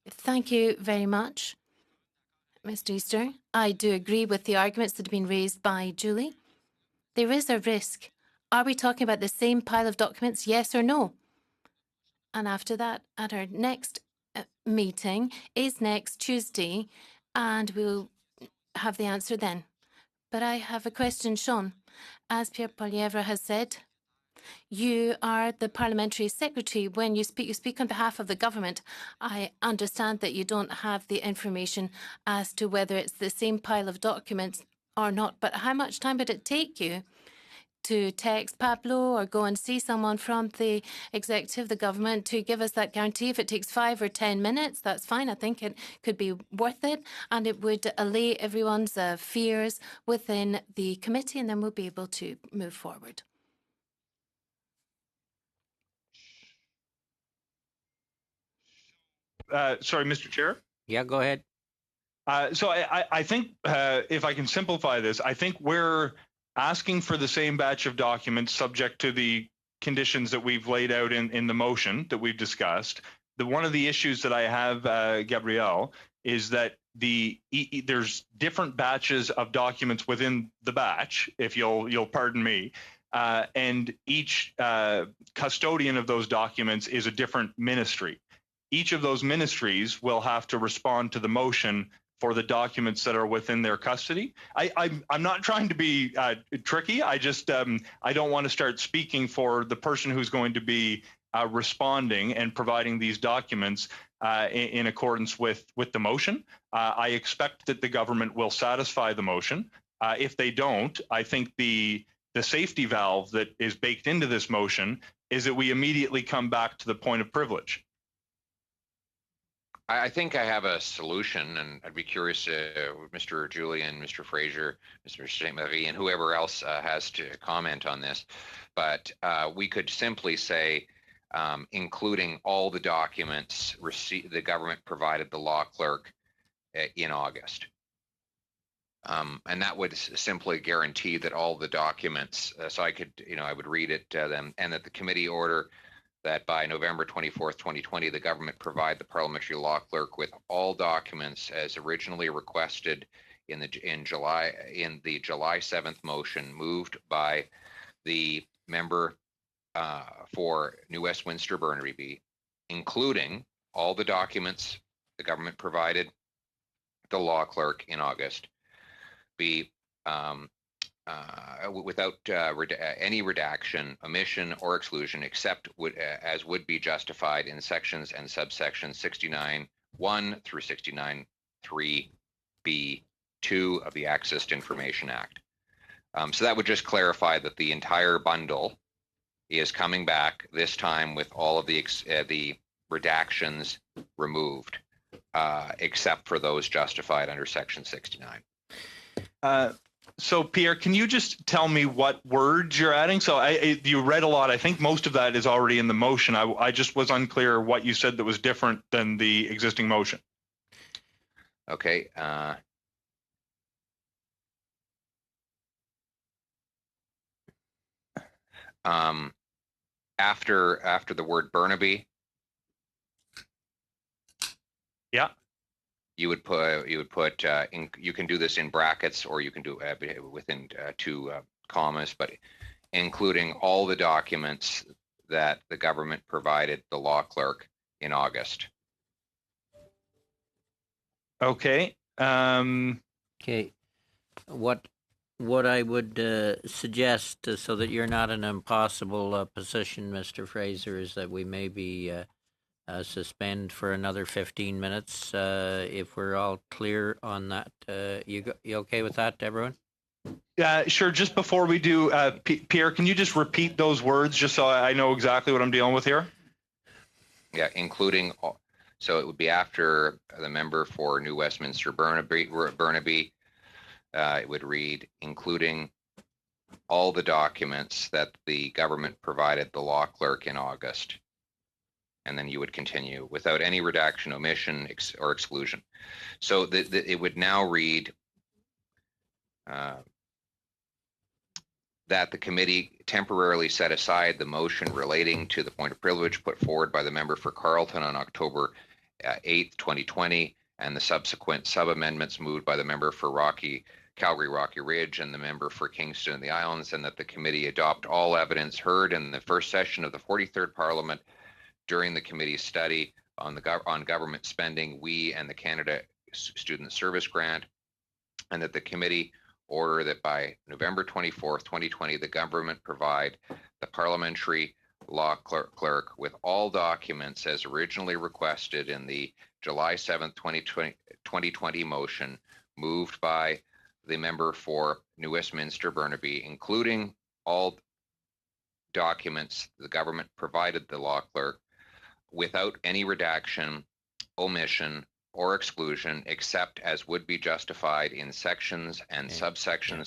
Thank you very much, Mr. Easter. I do agree with the arguments that have been raised by Julie. There is a risk. Are we talking about the same pile of documents, yes or no? And after that, at our next meeting is next Tuesday, and we'll have the answer then. But I have a question, Sean. As Pierre Polievre has said, you are the parliamentary secretary. When you speak on behalf of the government. I understand that you don't have the information as to whether it's the same pile of documents or not, but how much time would it take you to text Pablo or go and see someone from the executive, the government, to give us that guarantee? If it takes 5 or 10 minutes, that's fine. I think it could be worth it, and it would allay everyone's fears within the committee, and then we'll be able to move forward. Sorry, Mr. Chair. Yeah, go ahead. So I think if I can simplify this, I think we're asking for the same batch of documents subject to the conditions that we've laid out in the motion that we've discussed. One of the issues that I have, Gabrielle, is that there's different batches of documents within the batch, if you'll pardon me, and each custodian of those documents is a different ministry. Each of those ministries will have to respond to the motion for the documents that are within their custody. I'm not trying to be tricky. I just I don't want to start speaking for the person who's going to be responding and providing these documents in accordance with the motion. I expect that the government will satisfy the motion. If they don't, I think the safety valve that is baked into this motion is that we immediately come back to the point of privilege. I think I have a solution, and I'd be curious, Mr. Julian, Mr. Fraser, Mr. St. Marie, and whoever else has to comment on this. But we could simply say, including all the documents the government provided the law clerk in August. And that would simply guarantee that all the documents, so I could, I would read it them, and that the committee order that by November 24th, 2020, the government provide the parliamentary law clerk with all documents as originally requested in the July 7th motion moved by the member for New Westminster Burnaby, including all the documents the government provided the law clerk in August, be without any redaction, omission, or exclusion, except as would be justified in sections and subsections 69(1) through 69(3)(b)(2) of the Access to Information Act. So that would just clarify that the entire bundle is coming back, this time with all of the redactions removed, except for those justified under Section 69. So Pierre, can you just tell me what words you're adding? So you read a lot. I think most of that is already in the motion. I just was unclear what you said that was different than the existing motion. Okay. After the word Burnaby. Yeah. You would put you can do this in brackets, or you can do within two commas, but including all the documents that the government provided the law clerk in August. Okay. Okay. What what I would suggest, so that you're not in an impossible position, Mr. Fraser, is that we maybe suspend for another 15 minutes, if we're all clear on that. You okay with that, everyone? Sure. Just before we do, Pierre, can you just repeat those words just so I know exactly what I'm dealing with here? Yeah, including, so it would be after the member for New Westminster Burnaby, it would read, including all the documents that the government provided the law clerk in August. And then you would continue without any redaction, omission, or exclusion. So it would now read that the committee temporarily set aside the motion relating to the point of privilege put forward by the member for Carleton on October 8th, 2020, and the subsequent sub-amendments moved by the member for Calgary Rocky Ridge and the member for Kingston and the Islands, and that the committee adopt all evidence heard in the first session of the 43rd Parliament during the committee's study on government spending, and the Canada Student Service Grant, and that the committee order that by November 24th, 2020, the government provide the parliamentary law clerk with all documents as originally requested in the July 7th, 2020 motion moved by the member for New Westminster Burnaby, including all documents the government provided the law clerk without any redaction, omission, or exclusion, except as would be justified in sections and subsections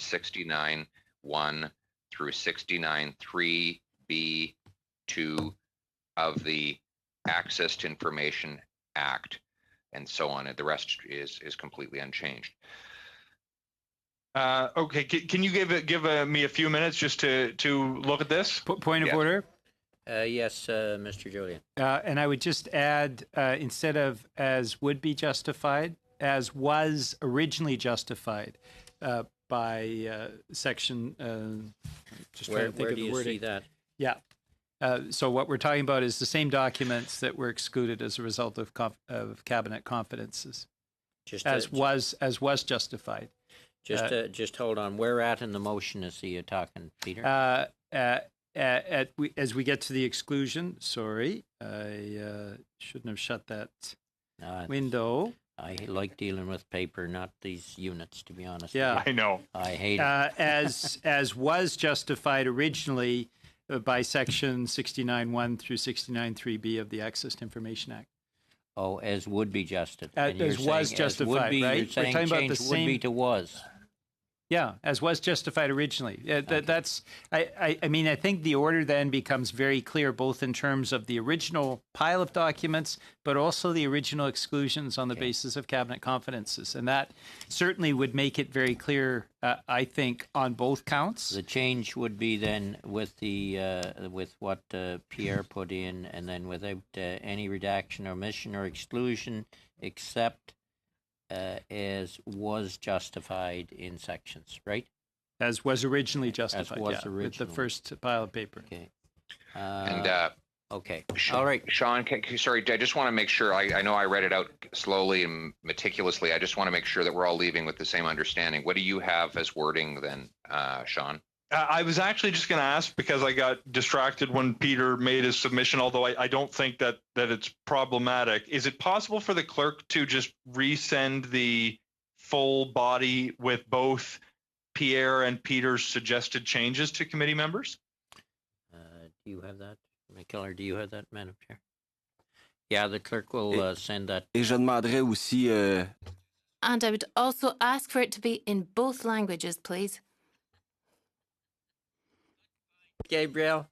69.1 through 69.3b2 of the Access to Information Act, and so on. And the rest is completely unchanged. Okay, can you give me a few minutes just to look at this? Point of order. Yes, Mr. Julian. And I would just add, instead of as would be justified, as was originally justified by section. Just trying to think where of do the you wording. see that? Yeah. So what we're talking about is the same documents that were excluded as a result of cabinet confidences, as was justified. Just hold on. Where at in the motion is he talking, Peter? As we get to the exclusion, sorry, I shouldn't have shut that window. I like dealing with paper, not these units, to be honest. Yeah, I know. I hate it. As was justified originally by section 69.1 through 69.3b of the Access to Information Act. Oh, as would be justified. As was justified, right? You're saying We're talking about change the would be same to was. Yeah, as was justified originally. That's. I mean, I think the order then becomes very clear, both in terms of the original pile of documents, but also the original exclusions on the basis of cabinet confidences, and that certainly would make it very clear. I think on both counts. The change would be then with the with what Pierre put in, and then without any redaction, omission, or exclusion, except as was justified in sections, right? As was originally justified, as was originally. with the first pile of paper. Okay. Okay. All right. Sean, sorry, I just want to make sure, I know I read it out slowly and meticulously. I just want to make sure that we're all leaving with the same understanding. What do you have as wording then, Sean? I was actually just going to ask because I got distracted when Peter made his submission, although I don't think that it's problematic. Is it possible for the clerk to just resend the full body with both Pierre and Peter's suggested changes to committee members? Do you have that? McKellar, do you have that, Madam Chair? Yeah, the clerk will send that. Et je demanderais aussi... And I would also ask for it to be in both languages, please. Gabriel.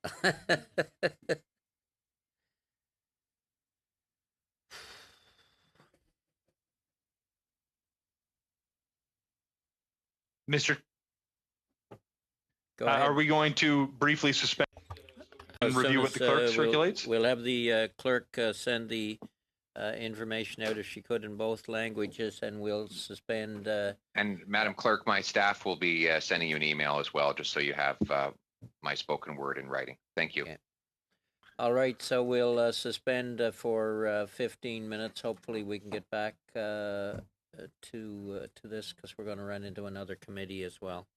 Mr. Go ahead. Are we going to briefly suspend and review what the clerk circulates? We'll have the clerk send the information out if she could in both languages, and we'll suspend. And Madam Clerk, my staff will be sending you an email as well, just so you have my spoken word in writing. Thank you. Okay. All right, so we'll suspend for 15 minutes. Hopefully we can get back to this, because we're going to run into another committee as well.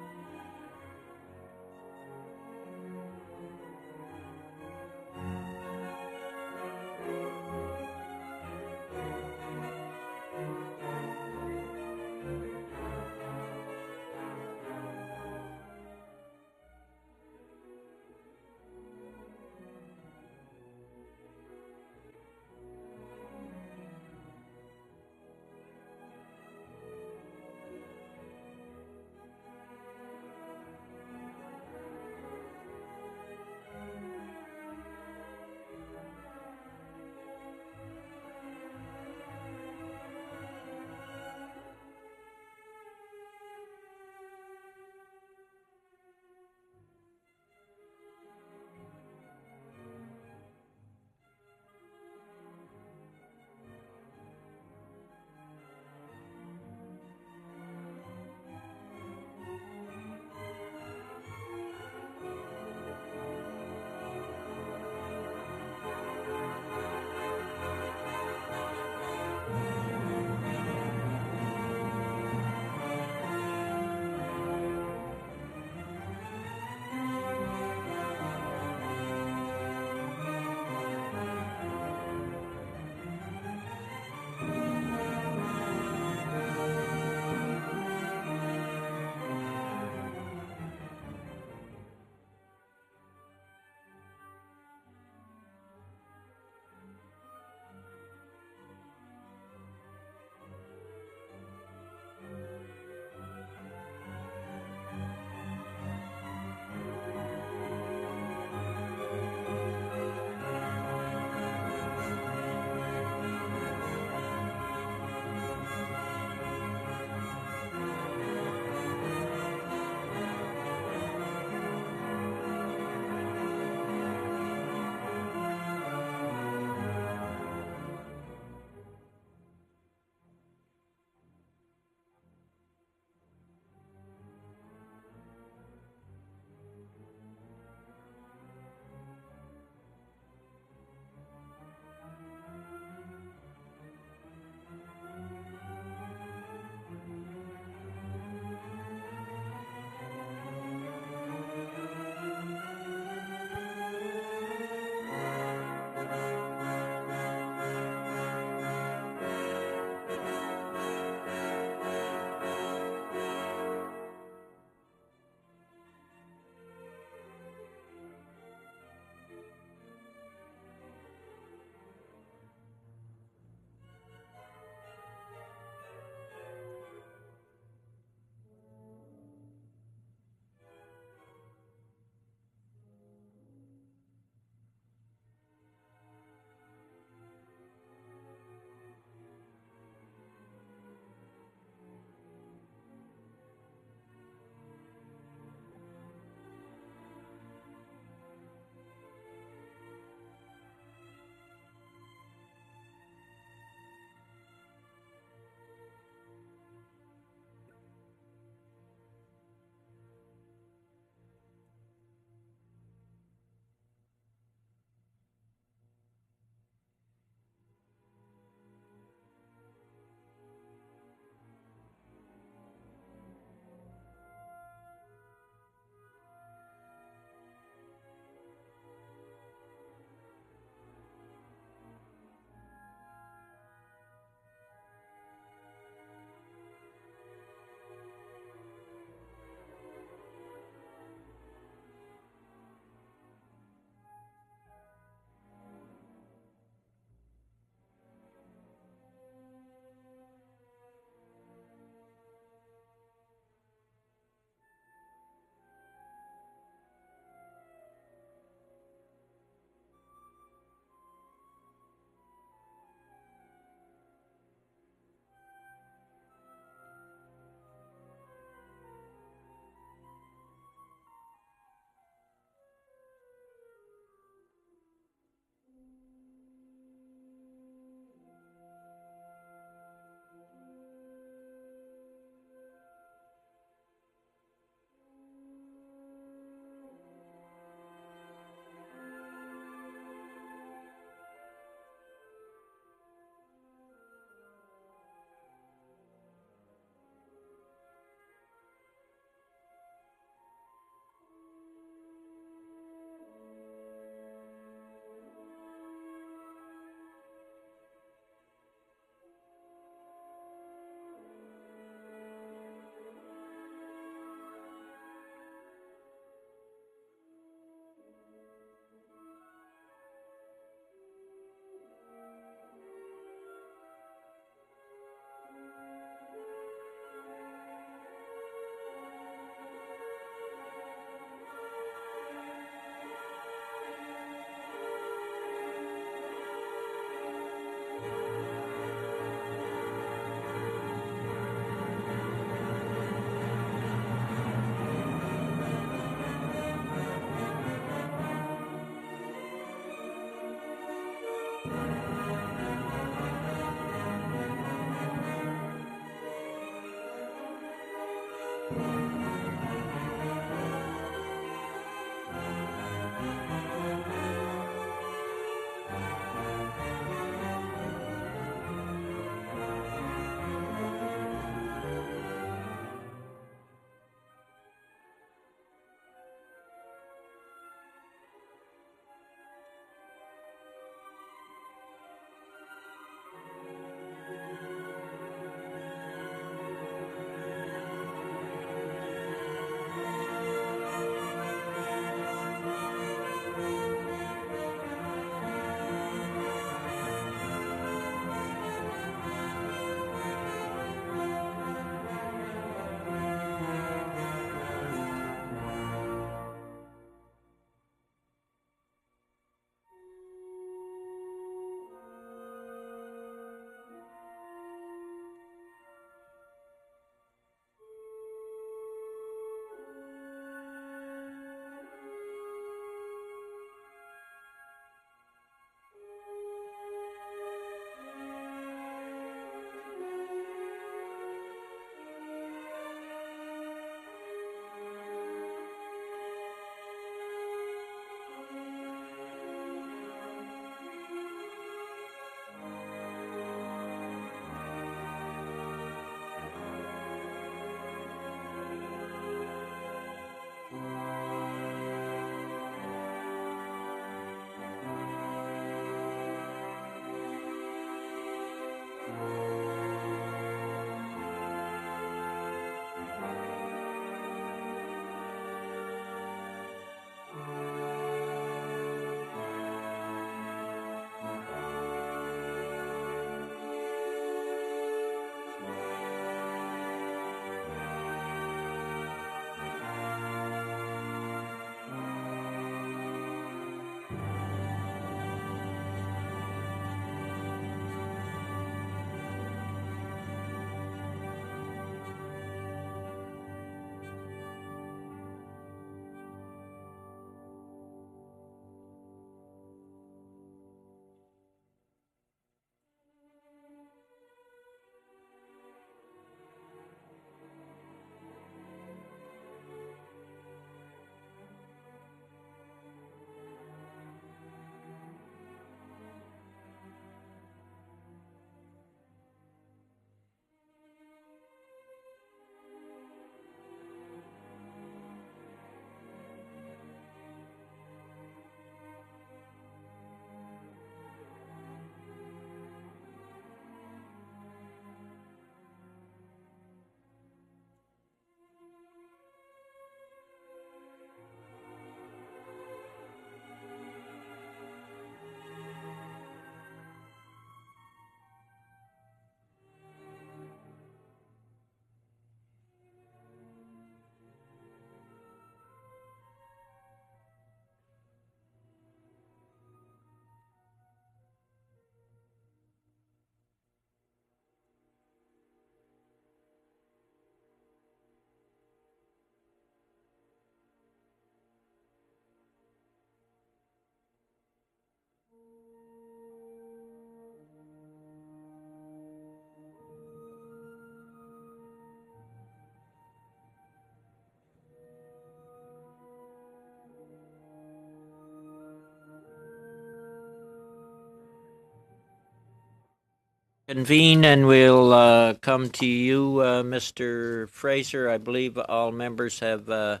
convene, and we'll come to you, Mr. Fraser. I believe all members have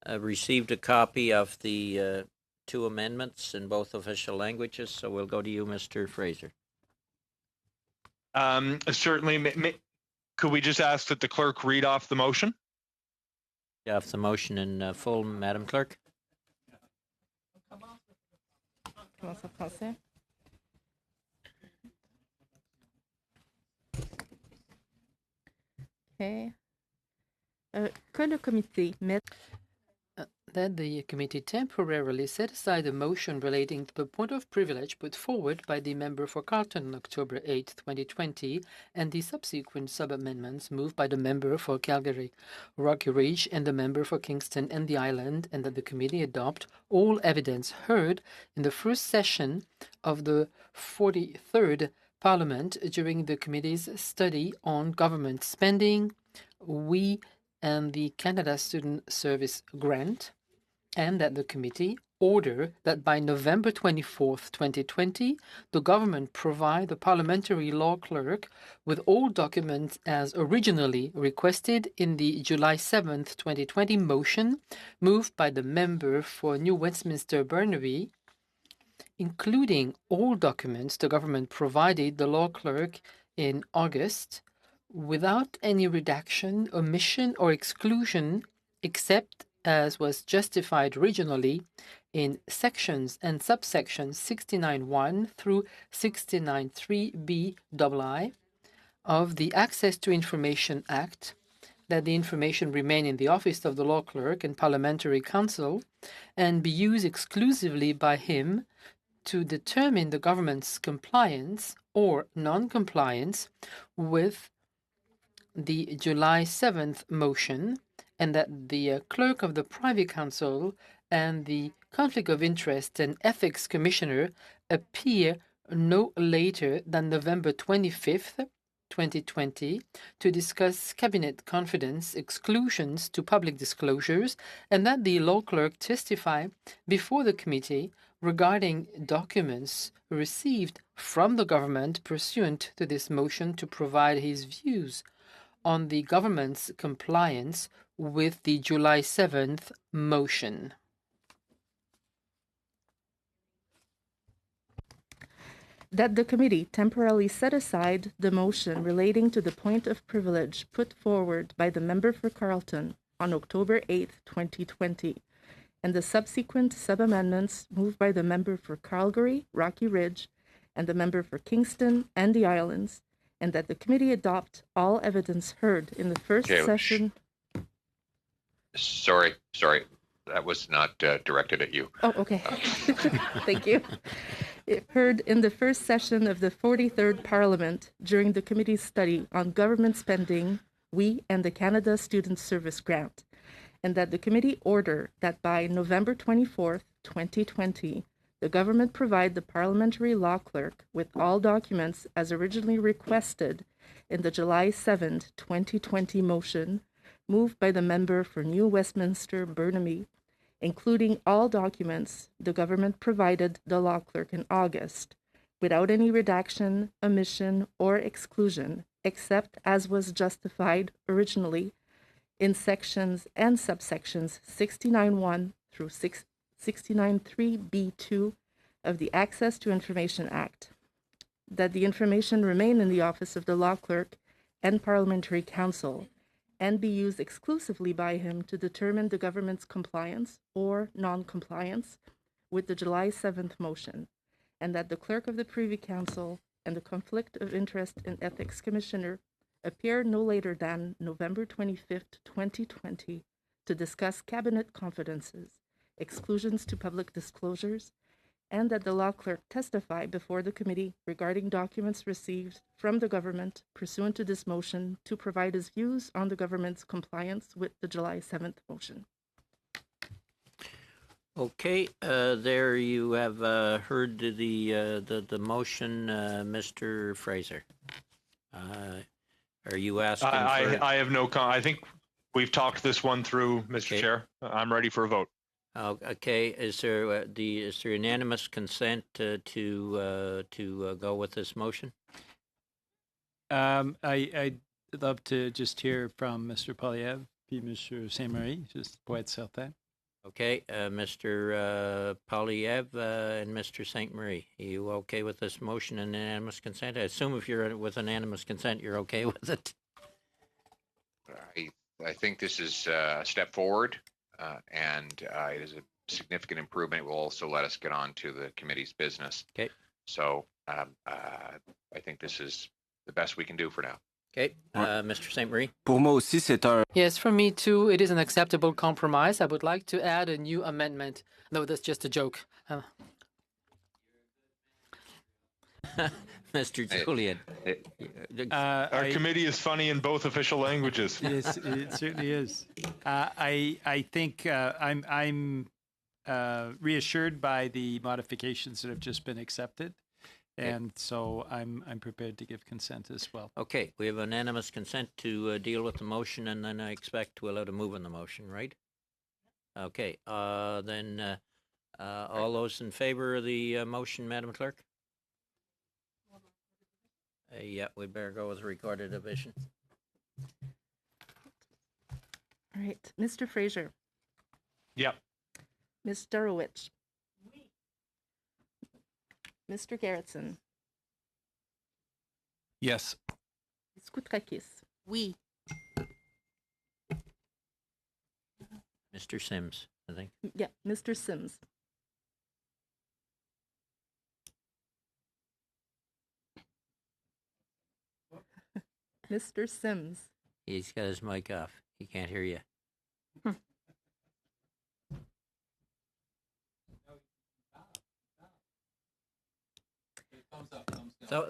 received a copy of the two amendments in both official languages, so we'll go to you, Mr. Fraser. Certainly. Could we just ask that the clerk read off the motion? You have the motion in full, Madam Clerk. Okay. Que le comité mette That the committee temporarily set aside a motion relating to the point of privilege put forward by the member for Carlton on October 8, 2020, and the subsequent sub-amendments moved by the member for Calgary, Rocky Ridge, and the member for Kingston and the Island, and that the committee adopt all evidence heard in the first session of the 43rd Parliament during the committee's study on government spending, and the Canada Student Service Grant, and that the committee order that by November 24th, 2020, the government provide the parliamentary law clerk with all documents as originally requested in the July 7th, 2020 motion moved by the member for New Westminster Burnaby, including all documents the government provided the law clerk in August, without any redaction, omission, or exclusion, except as was justified originally in sections and subsections 69.1 through 69.3b of the Access to Information Act, that the information remain in the office of the law clerk and parliamentary counsel and be used exclusively by him to determine the government's compliance or non-compliance with the July 7th motion, and that the clerk of the Privy Council and the Conflict of Interest and Ethics Commissioner appear no later than November 25th, 2020, to discuss cabinet confidence exclusions to public disclosures, and that the law clerk testify before the committee regarding documents received from the government pursuant to this motion to provide his views on the government's compliance with the July 7th motion. that the committee temporarily set aside the motion relating to the point of privilege put forward by the member for Carleton on October 8, 2020, and the subsequent sub-amendments moved by the member for Calgary, Rocky Ridge, and the member for Kingston and the Islands, and that the committee adopt all evidence heard in the first session. Sorry, that was not directed at you. Oh, okay. Thank you. It heard in the first session of the 43rd Parliament during the committee's study on government spending, and the Canada Student Service Grant, and that the committee order that by November 24th, 2020, the government provide the parliamentary law clerk with all documents as originally requested in the July 7th, 2020 motion moved by the member for New Westminster Burnaby, including all documents the government provided the law clerk in August, without any redaction, omission, or exclusion, except as was justified originally in sections and subsections 69.1 through 69.3b2 of the Access to Information Act, that the information remain in the office of the law clerk and parliamentary counsel, and be used exclusively by him to determine the government's compliance or non-compliance with the July 7th motion, and that the clerk of the Privy Council and the Conflict of Interest and Ethics Commissioner appear no later than November 25th, 2020, to discuss cabinet confidences, exclusions to public disclosures, and that the law clerk testify before the committee regarding documents received from the government pursuant to this motion to provide his views on the government's compliance with the July 7th motion. Okay, there you have heard the motion, Mr. Fraser. Are you asking for... I have no comment. I think we've talked this one through, Mr. Chair. I'm ready for a vote. Okay, is there unanimous consent to go with this motion? I'd love to just hear from Mr. Polyev, puis Mr. Saint-Marie, just pour être certain. Okay, Mr. Polyev and Mr. Saint Marie, are you okay with this motion and unanimous consent? I assume if you're with unanimous consent, you're okay with it. I think this is a step forward, and it is a significant improvement. It will also let us get on to the committee's business. Okay. So I think this is the best we can do for now. Okay, Mr. Saint Marie. Pour moi aussi, c'est un. Yes, for me too, it is an acceptable compromise. I would like to add a new amendment. No, that's just a joke. Mr. Julian. Our committee is funny in both official languages. Yes, it certainly is. I think I'm reassured by the modifications that have just been accepted. And so I'm prepared to give consent as well. Okay, we have unanimous consent to deal with the motion, and then I expect we'll have to move on the motion, right? Okay, then all those in favor of the motion, Madam Clerk? Yeah, we better go with recorded division. All right. Mr. Fraser. Yep. Ms. Durowich. Mr. Garrettson. Yes. Ms. Koutrakis. Oui. Mr. Sims, I think. Yeah, Mr. Sims. Mr. Sims. He's got his mic off. He can't hear you.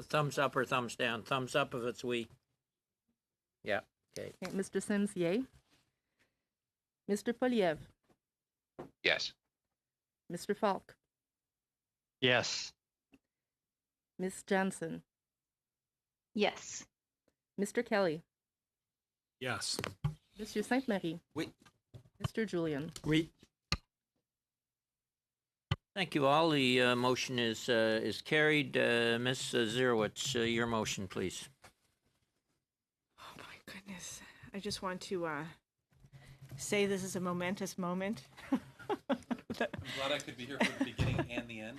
Thumbs up or thumbs down. Thumbs up if it's we. Yeah, okay. Okay, Mr. Sims, yay. Mr. Polyev. Yes. Mr. Falk. Yes. Ms. Jansen. Yes. Mr. Kelly. Yes. Monsieur Sainte-Marie. Oui. Mr. Julian. Oui. Thank you all. The motion is carried. Ms. Zerowitz, your motion, please. Oh my goodness. I just want to say this is a momentous moment. I'm glad I could be here for the beginning and the end.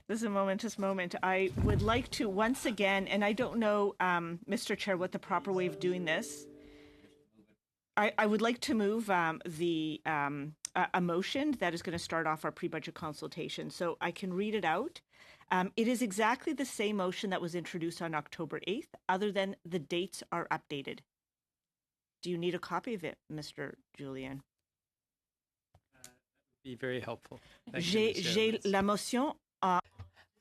This is a momentous moment. I would like to once again, and I don't know, Mr. Chair, what the proper way of doing this. I would like to move a motion that is going to start off our pre-budget consultation. So I can read it out. It is exactly the same motion that was introduced on October 8th, other than the dates are updated. Do you need a copy of it, Mr. Julian? Be very helpful. Thank you, Ms. J'ai Zerowitz. la motion en...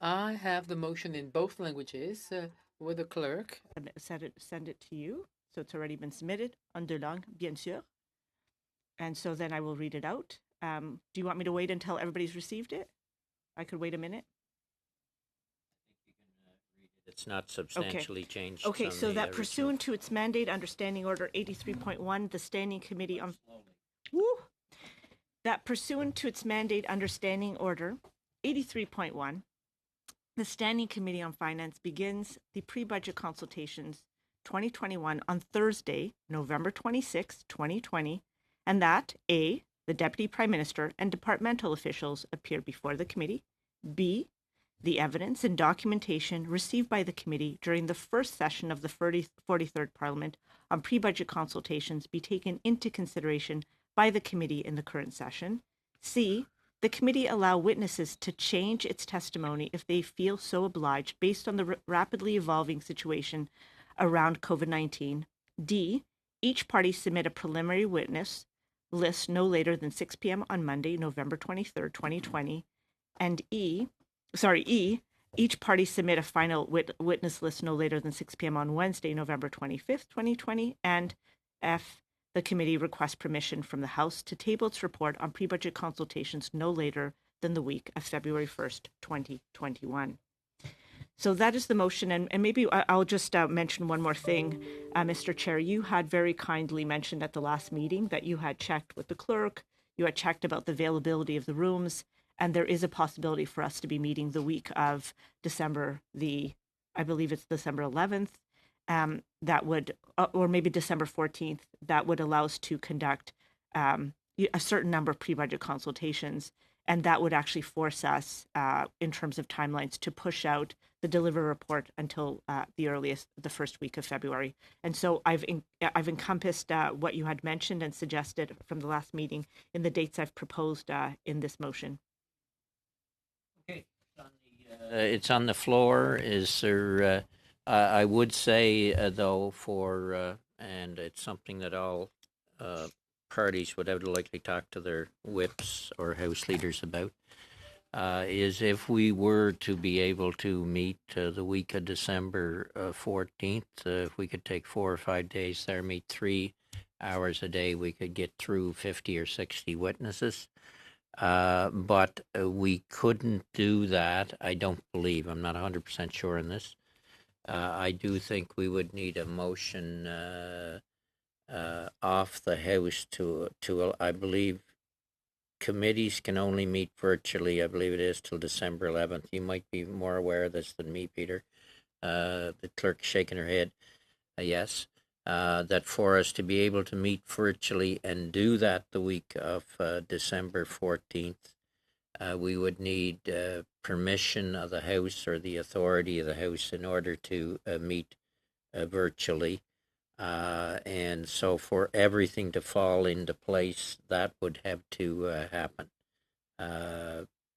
I have the motion in both languages with the clerk. Send it to you. So it's already been submitted en deux langues, bien sûr. And so then I will read it out. Do you want me to wait until everybody's received it? I could wait a minute. It's not substantially changed. Okay, from so the that original. pursuant to its mandate under Standing Order 83.1, the Standing Committee on... That pursuant to its mandate under Standing Order 83.1, the Standing Committee on Finance begins the pre-budget consultations 2021 on Thursday, November 26, 2020, and that A, the Deputy Prime Minister and departmental officials appear before the committee, B, the evidence and documentation received by the committee during the first session of the 43rd Parliament on pre-budget consultations be taken into consideration by the committee in the current session, C, the committee allow witnesses to change its testimony if they feel so obliged based on the rapidly evolving situation around COVID-19. D, each party submit a preliminary witness list no later than 6 p.m. on Monday, November 23rd, 2020. And E, each party submit a final witness list no later than 6 p.m. on Wednesday, November 25th, 2020. And F, the committee requests permission from the House to table its report on pre-budget consultations no later than the week of February 1st, 2021. So that is the motion. And maybe I'll just mention one more thing. Mr. Chair, you had very kindly mentioned at the last meeting that you had checked with the clerk, you had checked about the availability of the rooms, and there is a possibility for us to be meeting the week of December I believe it's December 11th. that would, or maybe December 14th, that would allow us to conduct a certain number of pre-budget consultations. And that would actually force us, in terms of timelines, to push out the delivery report until the earliest, the first week of February. And so I've encompassed what you had mentioned and suggested from the last meeting in the dates I've proposed in this motion. Okay. It's on the floor. Is there? I would say though, and it's something that all parties would have to likely talk to their whips or house leaders about, is if we were to be able to meet the week of December 14th, if we could take 4 or 5 days there, meet 3 hours a day, we could get through 50 or 60 witnesses. But we couldn't do that, I don't believe. I'm not 100% sure on this. I do think we would need a motion off the House to I believe committees can only meet virtually, I believe it is, till December 11th. You might be more aware of this than me, Peter. The clerk's shaking her head. Yes. That for us to be able to meet virtually and do that the week of December 14th, we would need permission of the House or the authority of the House in order to meet virtually. And so for everything to fall into place, that would have to happen.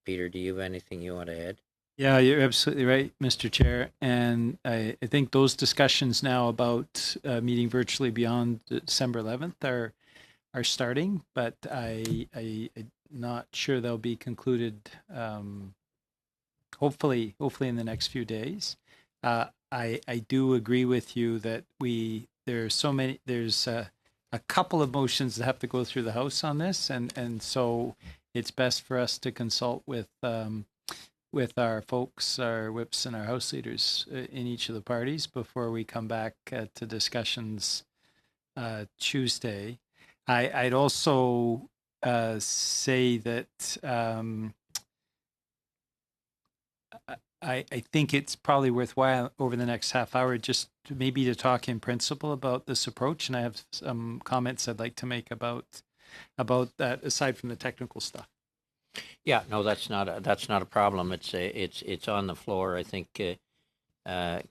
Peter, do you have anything you want to add? Yeah, you're absolutely right, Mr. Chair. And I think those discussions now about meeting virtually beyond December 11th are starting, but I'm not sure they'll be concluded. Hopefully in the next few days. I do agree with you that there's a couple of motions that have to go through the House on this, and so it's best for us to consult with our folks, our whips and our House leaders in each of the parties before we come back to discussions Tuesday. I'd also say that I think it's probably worthwhile over the next half hour just maybe to talk in principle about this approach, and I have some comments I'd like to make about that aside from the technical stuff. Yeah, no, that's not a problem. It's on the floor. I think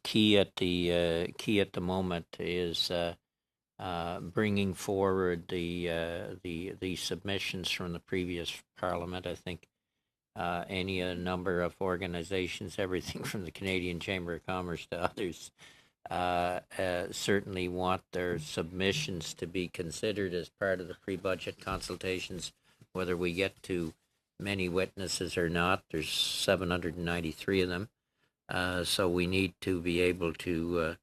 key at the moment is bringing forward the submissions from the previous Parliament. I think any number of organizations, everything from the Canadian Chamber of Commerce to others, certainly want their submissions to be considered as part of the pre-budget consultations, whether we get to many witnesses or not. There's 793 of them, so we need to be able to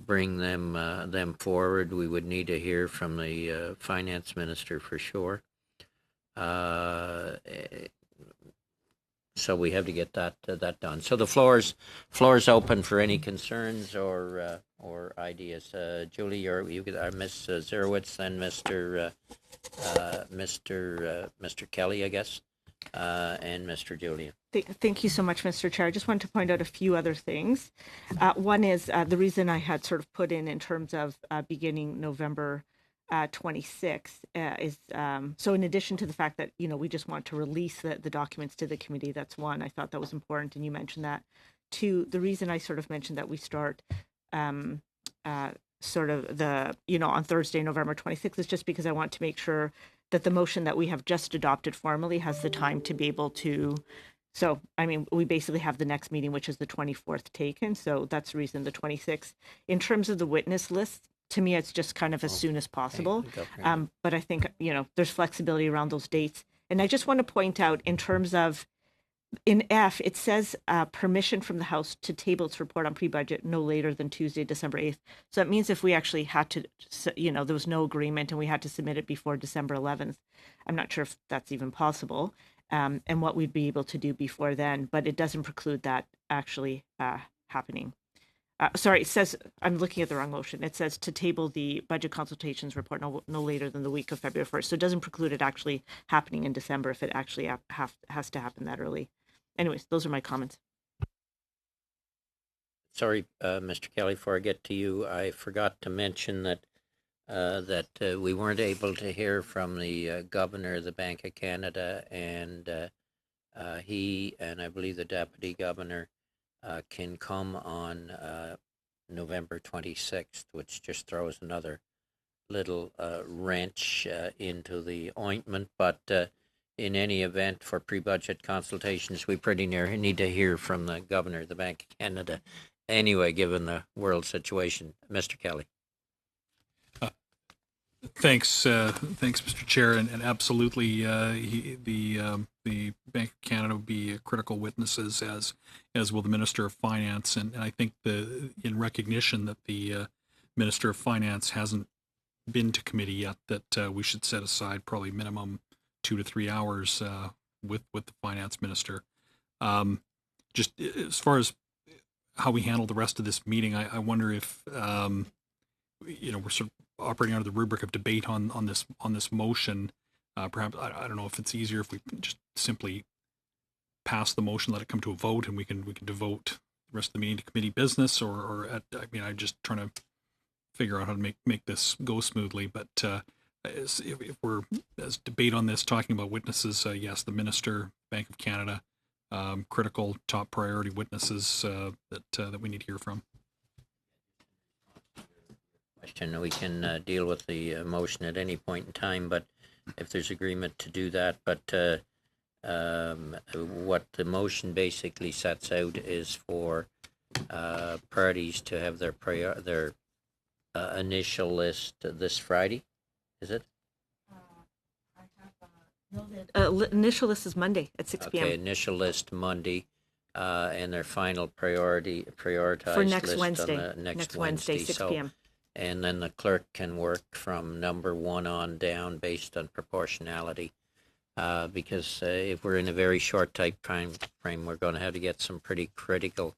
bring them forward. We would need to hear from the finance minister for sure. So we have to get that done. So the floor's open for any concerns or ideas. Julie, you could Miss Zerowitz, then Mr. Kelly, I guess, and Mr. Julian. Thank you so much, Mr. Chair. I just wanted to point out a few other things. One is the reason I had sort of put in terms of beginning November 26 is so in addition to the fact that we just want to release the documents to the committee, that's one. I thought that was important, and you mentioned that. Two, the reason I sort of mentioned that we start sort of the on Thursday, November 26th, is just because I want to make sure that the motion that we have just adopted formally has the time to be able to. So, I mean, we basically have the next meeting, which is the 24th, taken. So that's the reason the 26th. In terms of the witness list, to me, it's just kind of as soon as possible. But I think, there's flexibility around those dates. And I just want to point out in terms of, in F, it says permission from the House to table its report on pre-budget no later than Tuesday, December 8th. So that means if we actually had to, there was no agreement and we had to submit it before December 11th, I'm not sure if that's even possible, and what we'd be able to do before then. But it doesn't preclude that actually happening. Sorry, it says, I'm looking at the wrong motion. It says to table the budget consultations report no later than the week of February 1st. So it doesn't preclude it actually happening in December if it actually has to happen that early. Anyways, those are my comments. sorry, Mr. Kelly, before I get to you, I forgot to mention that we weren't able to hear from the governor of the Bank of Canada, and he and I believe the deputy governor can come on November 26th, which just throws another little wrench into the ointment. But in any event, for pre-budget consultations, we pretty near need to hear from the governor of the Bank of Canada anyway, given the world situation. Mr. Kelly. Thanks, Mr. Chair, and absolutely, the Bank of Canada will be critical witnesses, as will the Minister of Finance, and I think in recognition that the Minister of Finance hasn't been to committee yet, that we should set aside probably minimum 2 to 3 hours with the Finance Minister. Just as far as how we handle the rest of this meeting, I wonder if we're sort of operating under the rubric of debate on this motion. Perhaps I don't know if it's easier if we just simply pass the motion, let it come to a vote, and we can devote the rest of the meeting to committee business, I'm just trying to figure out how to make this go smoothly. But if we're as debate on this, talking about witnesses, yes, the Minister, Bank of Canada, critical top priority witnesses that we need to hear from. Question. We can deal with the motion at any point in time, but if there's agreement to do that. But what the motion basically sets out is for parties to have their initial list this Friday. Is it? Initial list is Monday at 6 p.m. Okay, initial list Monday, and their final prioritized for next list Wednesday. on the next Wednesday, 6 p.m. And then the clerk can work from number 1 on down based on proportionality. Because if we're in a very short time frame, we're going to have to get some pretty critical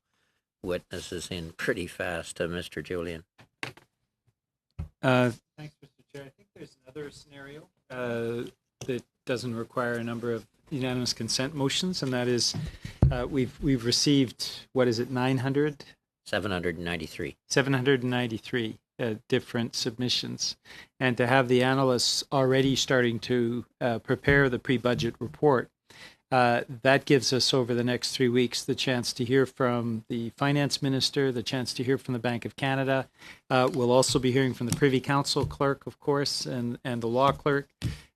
witnesses in pretty fast. Mr. Julian. Thanks, Mr. Chair. I think there's another scenario that doesn't require a number of unanimous consent motions, and that is we've received, what is it, 900? 793. 793 different submissions. And to have the analysts already starting to prepare the pre-budget report, that gives us over the next 3 weeks the chance to hear from the finance minister, the chance to hear from the Bank of Canada. We'll also be hearing from the Privy Council clerk, of course, and the law clerk,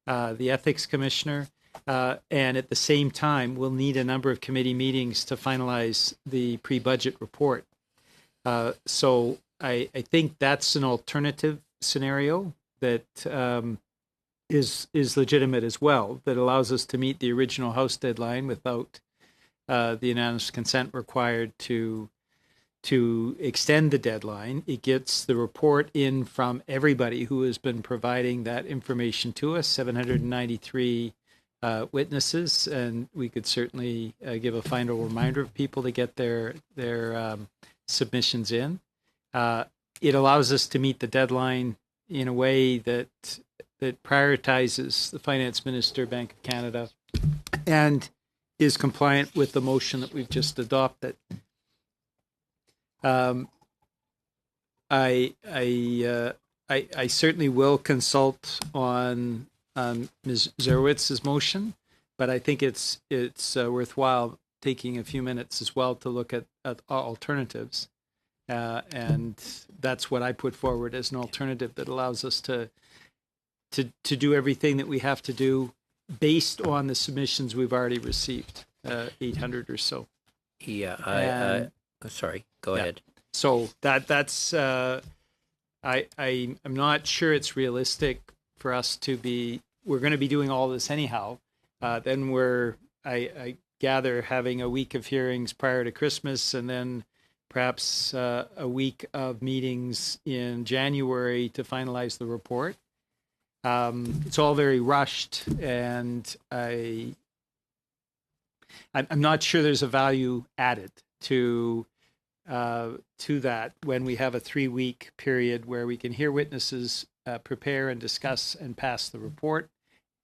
the ethics commissioner. And at the same time, we'll need a number of committee meetings to finalize the pre-budget report. So I think that's an alternative scenario that is legitimate as well, that allows us to meet the original House deadline without the unanimous consent required to extend the deadline. It gets the report in from everybody who has been providing that information to us, 793 witnesses, and we could certainly give a final reminder of people to get their submissions in. It allows us to meet the deadline in a way that prioritizes the Finance Minister, Bank of Canada, and is compliant with the motion that we've just adopted. I certainly will consult on Ms. Zerowitz's motion, but I think it's worthwhile taking a few minutes as well to look at alternatives. And that's what I put forward as an alternative that allows us to do everything that we have to do based on the submissions we've already received, 800 or so. Yeah, sorry, go ahead. So that's I'm not sure it's realistic for us to be. We're going to be doing all this anyhow. Then I gather, having a week of hearings prior to Christmas, and then perhaps a week of meetings in January to finalize the report. It's all very rushed, and I'm not sure there's a value added to that when we have a 3-week period where we can hear witnesses, prepare and discuss and pass the report,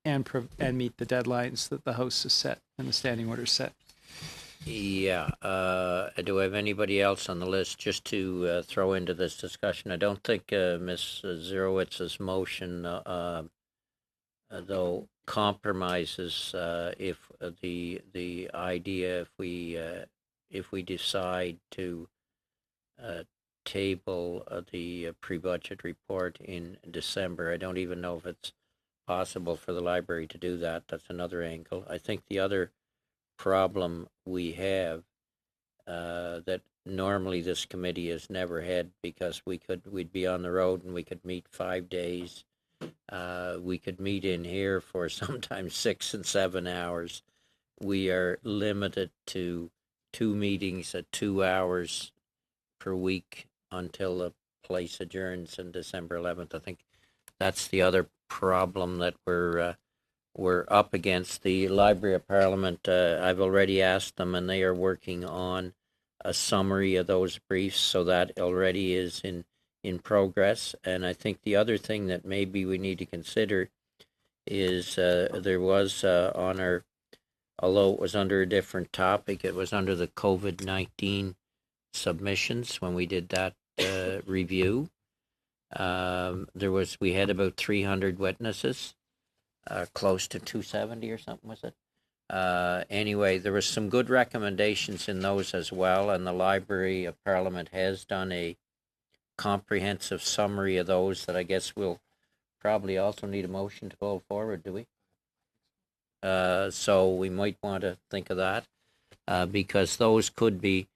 and meet the deadlines that the House has set and the standing order set. Yeah. Do I have anybody else on the list just to throw into this discussion? I don't think Ms. Zerowitz's motion, though, compromises if the idea if we decide to table the pre-budget report in December. I don't even know if it's possible for the library to do that. That's another angle. I think the other problem we have that normally this committee has never had, because we'd be on the road and we could meet 5 days. We could meet in here for sometimes 6 and 7 hours. We are limited to 2 meetings at 2 hours per week until the place adjourns on December 11th. I think that's the other problem that we're up against. The Library of Parliament, I've already asked them, and they are working on a summary of those briefs, so that already is in progress. And I think the other thing that maybe we need to consider is there was on our, although it was under a different topic, it was under the COVID-19 submissions when we did that review. We had about 300 witnesses, close to 270 or something, was it? Anyway, there was some good recommendations in those as well, and the Library of Parliament has done a comprehensive summary of those that I guess we'll probably also need a motion to go forward, do we? So we might want to think of that, because those could be,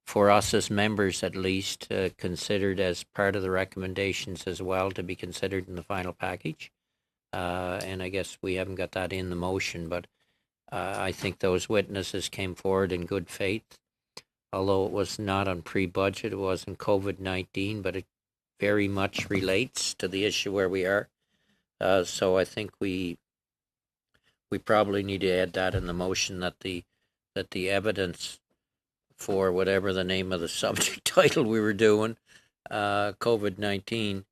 for us as members at least, considered as part of the recommendations as well, to be considered in the final package. And I guess we haven't got that in the motion, but I think those witnesses came forward in good faith, although it was not on pre-budget, it was in COVID-19, but it very much relates to the issue where we are. So I think we probably need to add that in the motion, that the evidence for whatever the name of the subject title we were doing, COVID-19,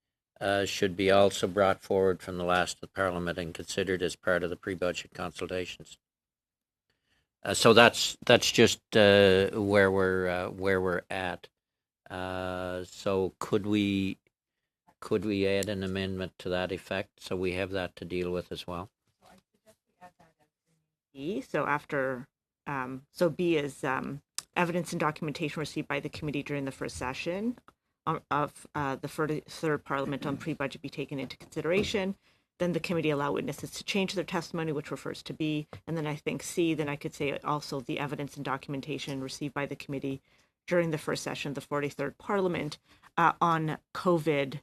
should be also brought forward from the last of the Parliament and considered as part of the pre-budget consultations. So that's just where we're at. So could we add an amendment to that effect, so we have that to deal with as well? So after, so B is evidence and documentation received by the committee during the first session of the third Parliament on pre-budget be taken into consideration. Then the committee allow witnesses to change their testimony, which refers to B. And then I think C, then I could say also the evidence and documentation received by the committee during the first session of the 43rd Parliament on COVID.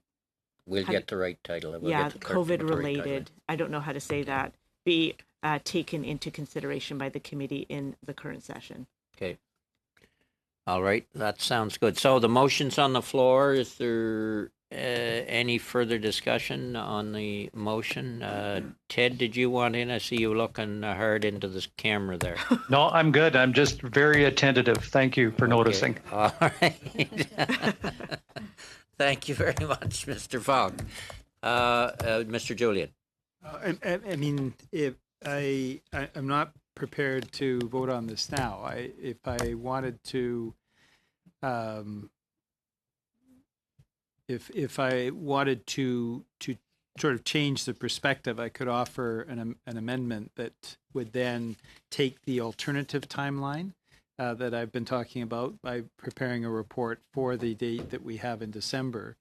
We'll get the right title. COVID related. I don't know how to say that. Be taken into consideration by the committee in the current session. Okay. All right, that sounds good. So the motion's on the floor. Is there any further discussion on the motion? Ted, did you want in? I see you looking hard into this camera there. No, I'm good. I'm just very attentive. Thank you for noticing. All right. Thank you very much, Mr. Fogg. Mr. Julian. I mean, if I'm not prepared to vote on this now. If I wanted to, if I wanted to sort of change the perspective, I could offer an amendment that would then take the alternative timeline that I've been talking about by preparing a report for the date that we have in December.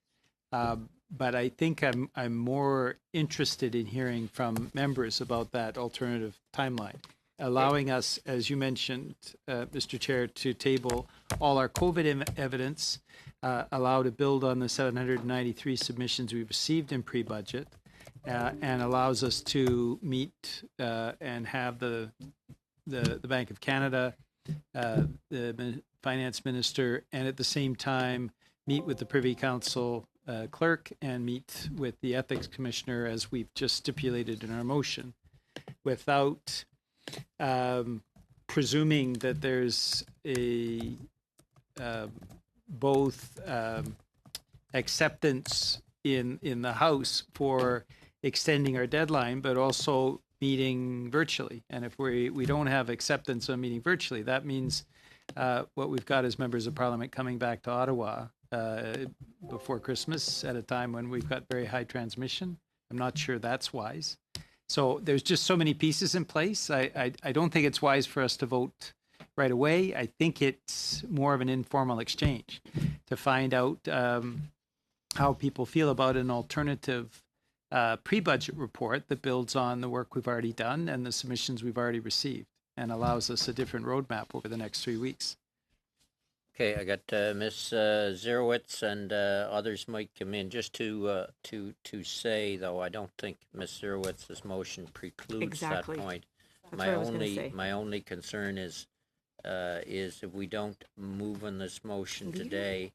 But I think I'm more interested in hearing from members about that alternative timeline, allowing us, as you mentioned, Mr. Chair, to table all our COVID evidence, allow to build on the 793 submissions we've received in pre-budget, and allows us to meet and have the Bank of Canada, the Finance Minister, and at the same time meet with the Privy Council clerk and meet with the Ethics Commissioner, as we've just stipulated in our motion, without presuming that there's a both acceptance in the House for extending our deadline, but also meeting virtually. And if we don't have acceptance on meeting virtually, that means what we've got is members of parliament coming back to Ottawa before Christmas at a time when we've got very high transmission. I'm not sure that's wise. So there's just so many pieces in place. I don't think it's wise for us to vote right away. I think it's more of an informal exchange to find out how people feel about an alternative pre-budget report that builds on the work we've already done and the submissions we've already received and allows us a different roadmap over the next 3 weeks. Okay, I got Ms. Zerowitz and others might come in. Just to say, though, I don't think Ms. Zerowitz's motion precludes that point. That's what I was gonna say. My only concern is if we don't move on this motion today,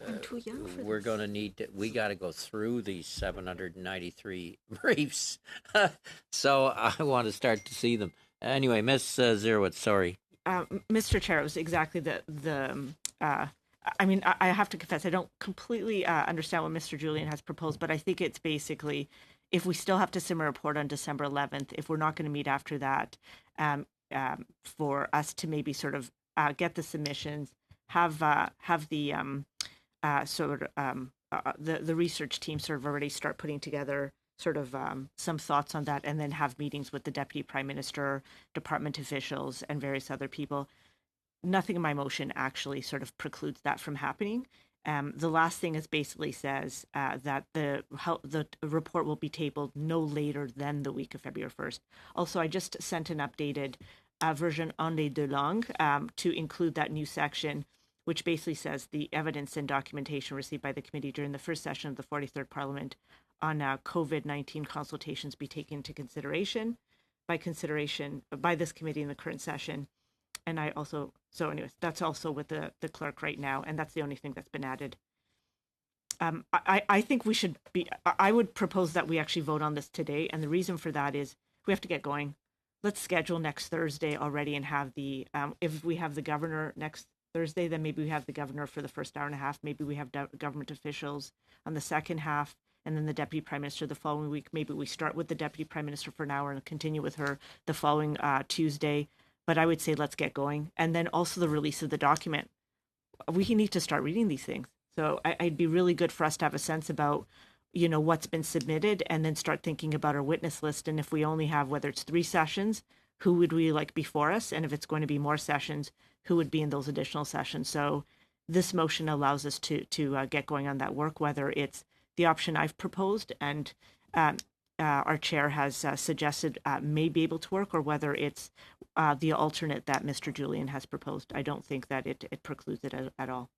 I'm too young for we're this. going to need to, we got to go through these 793 briefs. So I want to start to see them. Anyway, Ms. Zerowitz, sorry. Mr. Chair, it was exactly I mean, I have to confess, I don't completely understand what Mr. Julian has proposed, but I think it's basically, if we still have to submit a report on December 11th, if we're not going to meet after that, for us to maybe sort of get the submissions, have the the research team sort of already start putting together sort of some thoughts on that, and then have meetings with the Deputy Prime Minister, department officials, and various other people. Nothing in my motion actually sort of precludes that from happening. The last thing is basically says that the report will be tabled no later than the week of February 1st. Also, I just sent an updated version on les deux langues to include that new section, which basically says the evidence and documentation received by the committee during the first session of the 43rd Parliament on COVID-19 consultations be taken into consideration by this committee in the current session. And I also, so anyways, that's also with the clerk right now, and that's the only thing that's been added. I think I would propose that we actually vote on this today, and the reason for that is we have to get going. Let's schedule next Thursday already and have if we have the governor next Thursday, then maybe we have the governor for the first hour and a half. Maybe we have government officials on the second half, and then the Deputy Prime Minister the following week. Maybe we start with the Deputy Prime Minister for an hour and continue with her the following Tuesday. But I would say let's get going. And then also the release of the document. We need to start reading these things. So I'd be really good for us to have a sense about, what's been submitted, and then start thinking about our witness list. And if we only have, whether it's 3 sessions, who would we like before us? And if it's going to be more sessions, who would be in those additional sessions? So this motion allows us to get going on that work, whether it's the option I've proposed and our chair has suggested may be able to work, or whether it's the alternate that Mr. Julian has proposed. I don't think that it precludes it at all.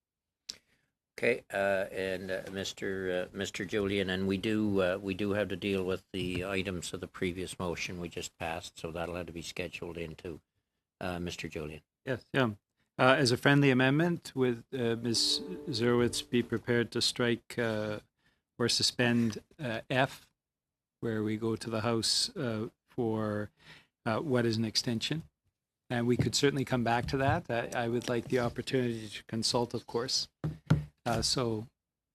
Okay, and Mr. Julian, and we do have to deal with the items of the previous motion we just passed, so that'll have to be scheduled into Mr. Julian. Yes, yeah. As a friendly amendment, would Ms. Zerowitz be prepared to strike or suspend F, where we go to the House for what is an extension? And we could certainly come back to that. I would like the opportunity to consult, of course. So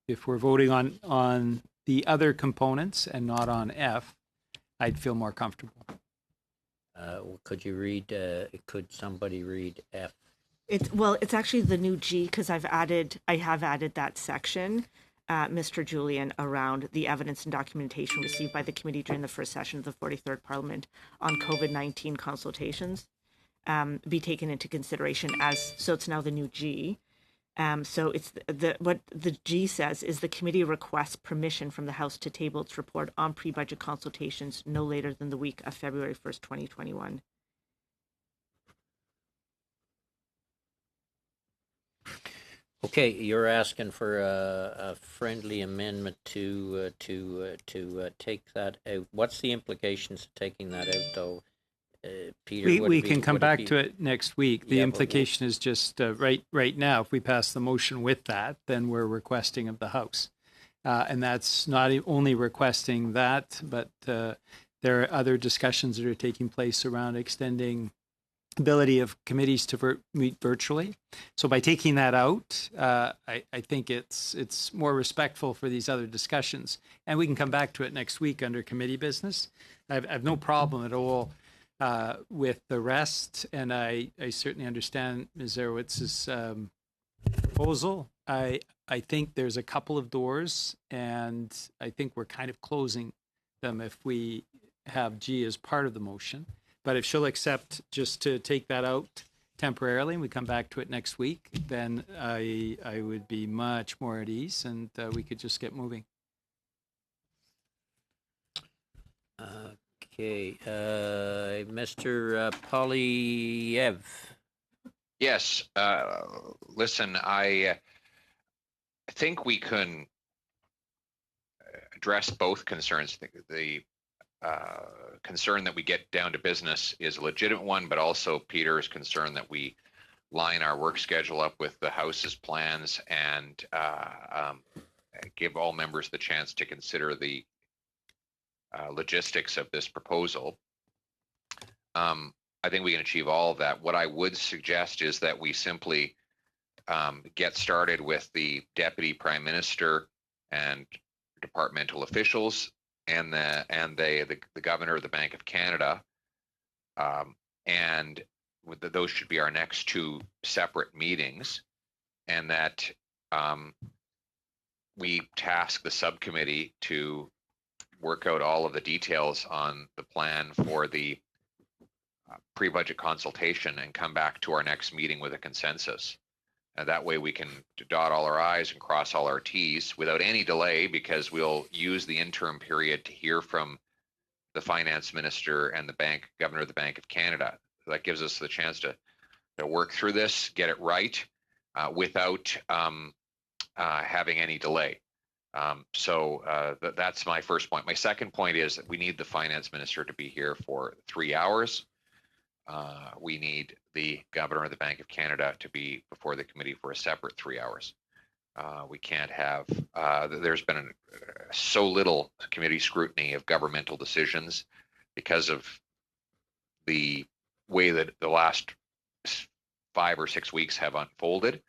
if we're voting on the other components and not on F, I'd feel more comfortable. Could you read, could somebody read F? It's actually the new G, because I have added that section, Mr. Julian, around the evidence and documentation received by the committee during the first session of the 43rd Parliament on COVID-19 consultations be taken into consideration so it's now the new G. So it's what the G says is the committee requests permission from the House to table its report on pre-budget consultations no later than the week of February 1st, 2021. Okay, you're asking for a friendly amendment to take that out. What's the implications of taking that out, though? Peter, we can come back to it next week. The Yeah, implication is just right now, if we pass the motion with that, then we're requesting of the House. And that's not only requesting that, but there are other discussions that are taking place around extending ability of committees to meet virtually. So by taking that out, I think it's more respectful for these other discussions. And we can come back to it next week under committee business. I have no problem at all with the rest, and I certainly understand Ms. Zerowitz's proposal. I think there's a couple of doors, and I think we're kind of closing them if we have G as part of the motion. But if she'll accept just to take that out temporarily and we come back to it next week, then I would be much more at ease, and we could just get moving. Okay, Mr. Polyev. Yes. Listen, I think we can address both concerns. The concern that we get down to business is a legitimate one, but also Peter's concern that we line our work schedule up with the House's plans and give all members the chance to consider the logistics of this proposal. I think we can achieve all of that. What I would suggest is that we simply get started with the Deputy Prime Minister and departmental officials and the Governor of the Bank of Canada, and those should be our next two separate meetings, and that we task the subcommittee to work out all of the details on the plan for the pre-budget consultation and come back to our next meeting with a consensus. That way we can dot all our I's and cross all our T's without any delay, because we'll use the interim period to hear from the finance minister and the governor of the Bank of Canada. That gives us the chance to work through this, get it right, without having any delay. So that's my first point. My second point is that we need the finance minister to be here for 3 hours. We need the governor of the Bank of Canada to be before the committee for a separate 3 hours. We can't have, there's been so little committee scrutiny of governmental decisions because of the way that the last 5 or 6 weeks have unfolded.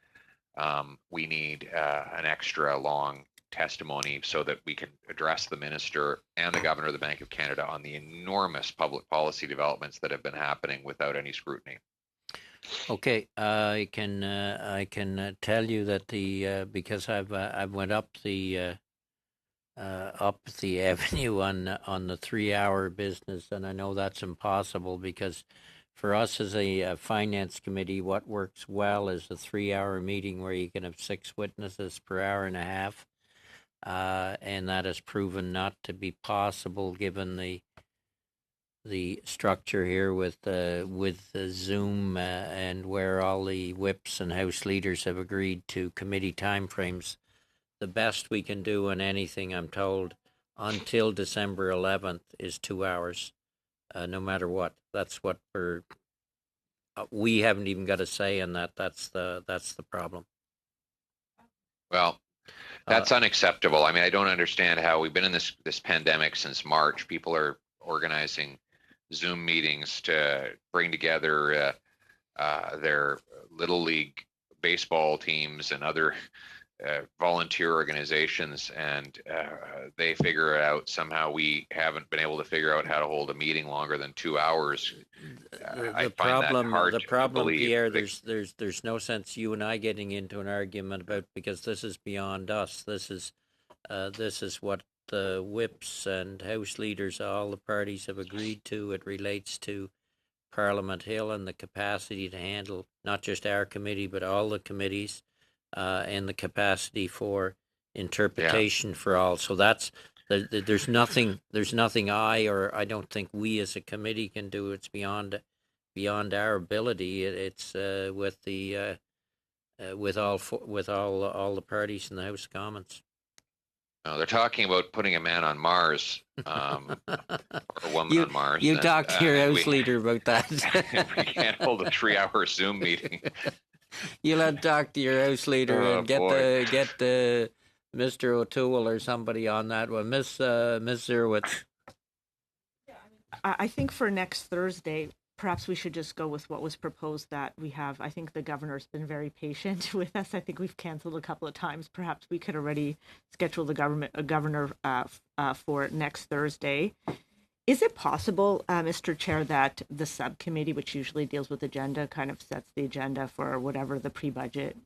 We need an extra long testimony so that we can address the minister and the governor of the Bank of Canada on the enormous public policy developments that have been happening without any scrutiny. Okay, I can tell you that because I've went up the avenue on the 3 hour business, and I know that's impossible because for us as a finance committee, what works well is a 3 hour meeting where you can have 6 witnesses per hour and a half. And that has proven not to be possible given the structure here with the Zoom and where all the whips and House leaders have agreed to committee timeframes. The best we can do on anything, I'm told, until December 11th is 2 hours, no matter what. That's what we haven't even got a say in that. That's the problem. Well, that's unacceptable. I mean, I don't understand how we've been in this pandemic since March. People are organizing Zoom meetings to bring together their Little League baseball teams and other volunteer organizations, and they figure it out. Somehow we haven't been able to figure out how to hold a meeting longer than 2 hours. The problem, Pierre, there's no sense you and I getting into an argument about, because this is beyond us. This is what the whips and House leaders, all the parties have agreed to. It relates to Parliament Hill and the capacity to handle not just our committee but all the committees, and the capacity for interpretation for all. So that's there's nothing I don't think we as a committee can do. It's beyond our ability. It's with all the parties in the House of Commons. No, they're talking about putting a man on Mars, or a woman on Mars. You talk to your House leader about that. We can't hold a 3 hour Zoom meeting. You'll have to talk to your House leader and get the Mr. O'Toole or somebody on that one. Miss Zerwitz. I think for next Thursday, perhaps we should just go with what was proposed that we have. I think the governor's been very patient with us. I think we've canceled a couple of times. Perhaps we could already schedule the governor for next Thursday. Is it possible, Mr. Chair, that the subcommittee, which usually deals with agenda, kind of sets the agenda for whatever the pre-budget,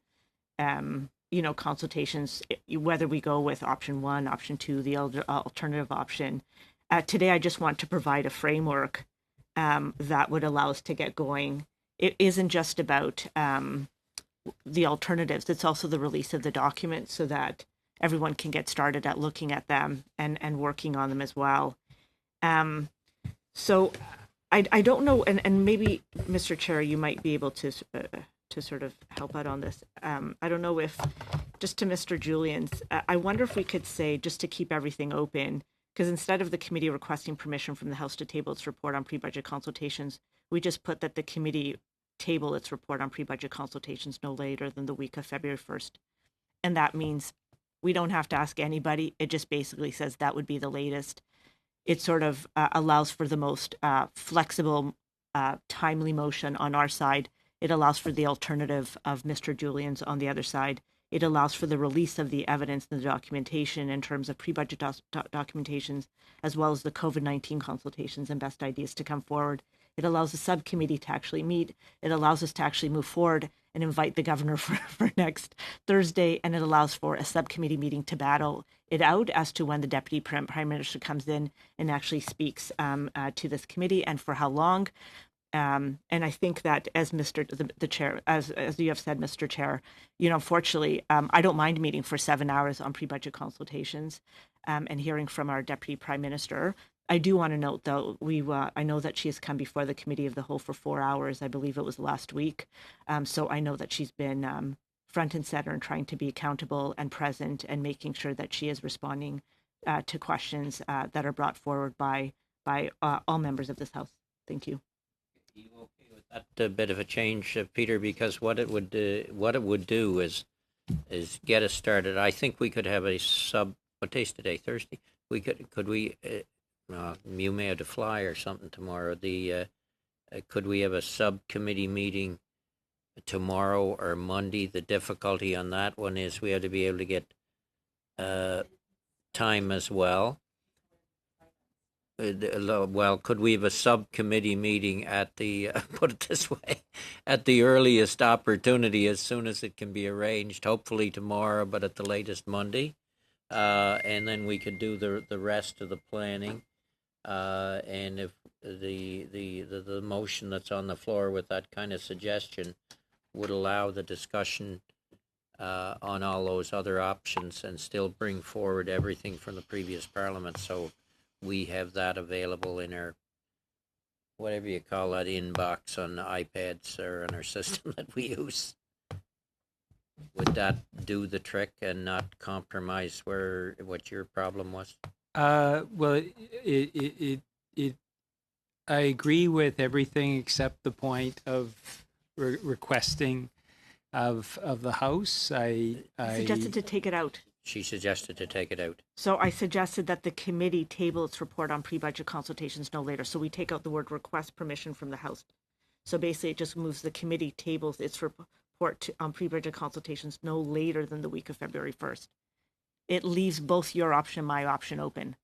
consultations, whether we go with option 1, option 2, the alternative option? Today, I just want to provide a framework that would allow us to get going. It isn't just about the alternatives. It's also the release of the documents so that everyone can get started at looking at them and working on them as well. So I don't know, and maybe, Mr. Chair, you might be able to sort of help out on this. I don't know if, just to Mr. Julian's, I wonder if we could say, just to keep everything open, because instead of the committee requesting permission from the House to table its report on pre-budget consultations, we just put that the committee table its report on pre-budget consultations no later than the week of February 1st. And that means we don't have to ask anybody. It just basically says that would be the latest. It sort of allows for the most flexible, timely motion on our side. It allows for the alternative of Mr. Julian's on the other side. It allows for the release of the evidence and the documentation in terms of pre-budget documentations, as well as the COVID-19 consultations and best ideas to come forward. It allows the subcommittee to actually meet. It allows us to actually move forward and invite the governor for next Thursday. And it allows for a subcommittee meeting to battle it out as to when the deputy prime minister comes in and actually speaks to this committee and for how long. And I think that, as the chair, as you have said, Mr. Chair, unfortunately, I don't mind meeting for 7 hours on pre-budget consultations and hearing from our deputy prime minister. I do want to note, though, I know that she has come before the committee of the whole for 4 hours. I believe it was last week. So I know that she's been front and center and trying to be accountable and present and making sure that she is responding to questions that are brought forward by all members of this House. Thank you. Are you okay with that bit of a change, Peter? Because what it would do is get us started. I think we could have what day's today? Thursday. You may have to fly or something tomorrow. Could we have a subcommittee meeting tomorrow or Monday? The difficulty on that one is we have to be able to get time as well. Well, could we have a subcommittee meeting at the, put it this way, at the earliest opportunity as soon as it can be arranged, hopefully tomorrow, but at the latest Monday. And then we could do the rest of the planning. And if the motion that's on the floor with that kind of suggestion would allow the discussion on all those other options and still bring forward everything from the previous Parliament. So we have that available in our, whatever you call that, inbox on the iPads or on our system that we use. Would that do the trick and not compromise what your problem was? Well, I agree with everything except the point of requesting of the House. I suggested to take it out. She suggested to take it out. So I suggested that the committee table its report on pre-budget consultations no later. So we take out the word request permission from the House. So basically it just moves the committee tables its report on pre-budget consultations no later than the week of February 1st. It leaves both your option and my option open.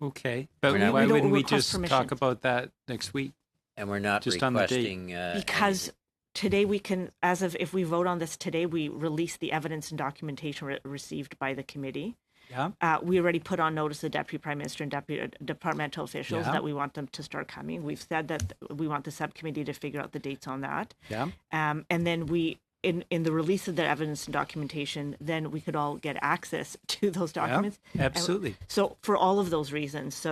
Okay, but why wouldn't we just talk about that next week? And we're not just requesting because today we can, if we vote on this today, we release the evidence and documentation received by the committee. Yeah. We already put on notice the Deputy Prime Minister and Deputy departmental officials that we want them to start coming. We've said that we want the subcommittee to figure out the dates on that. Yeah. And then we, in the release of the evidence and documentation, then we could all get access to those documents. Yeah, absolutely. So for all of those reasons,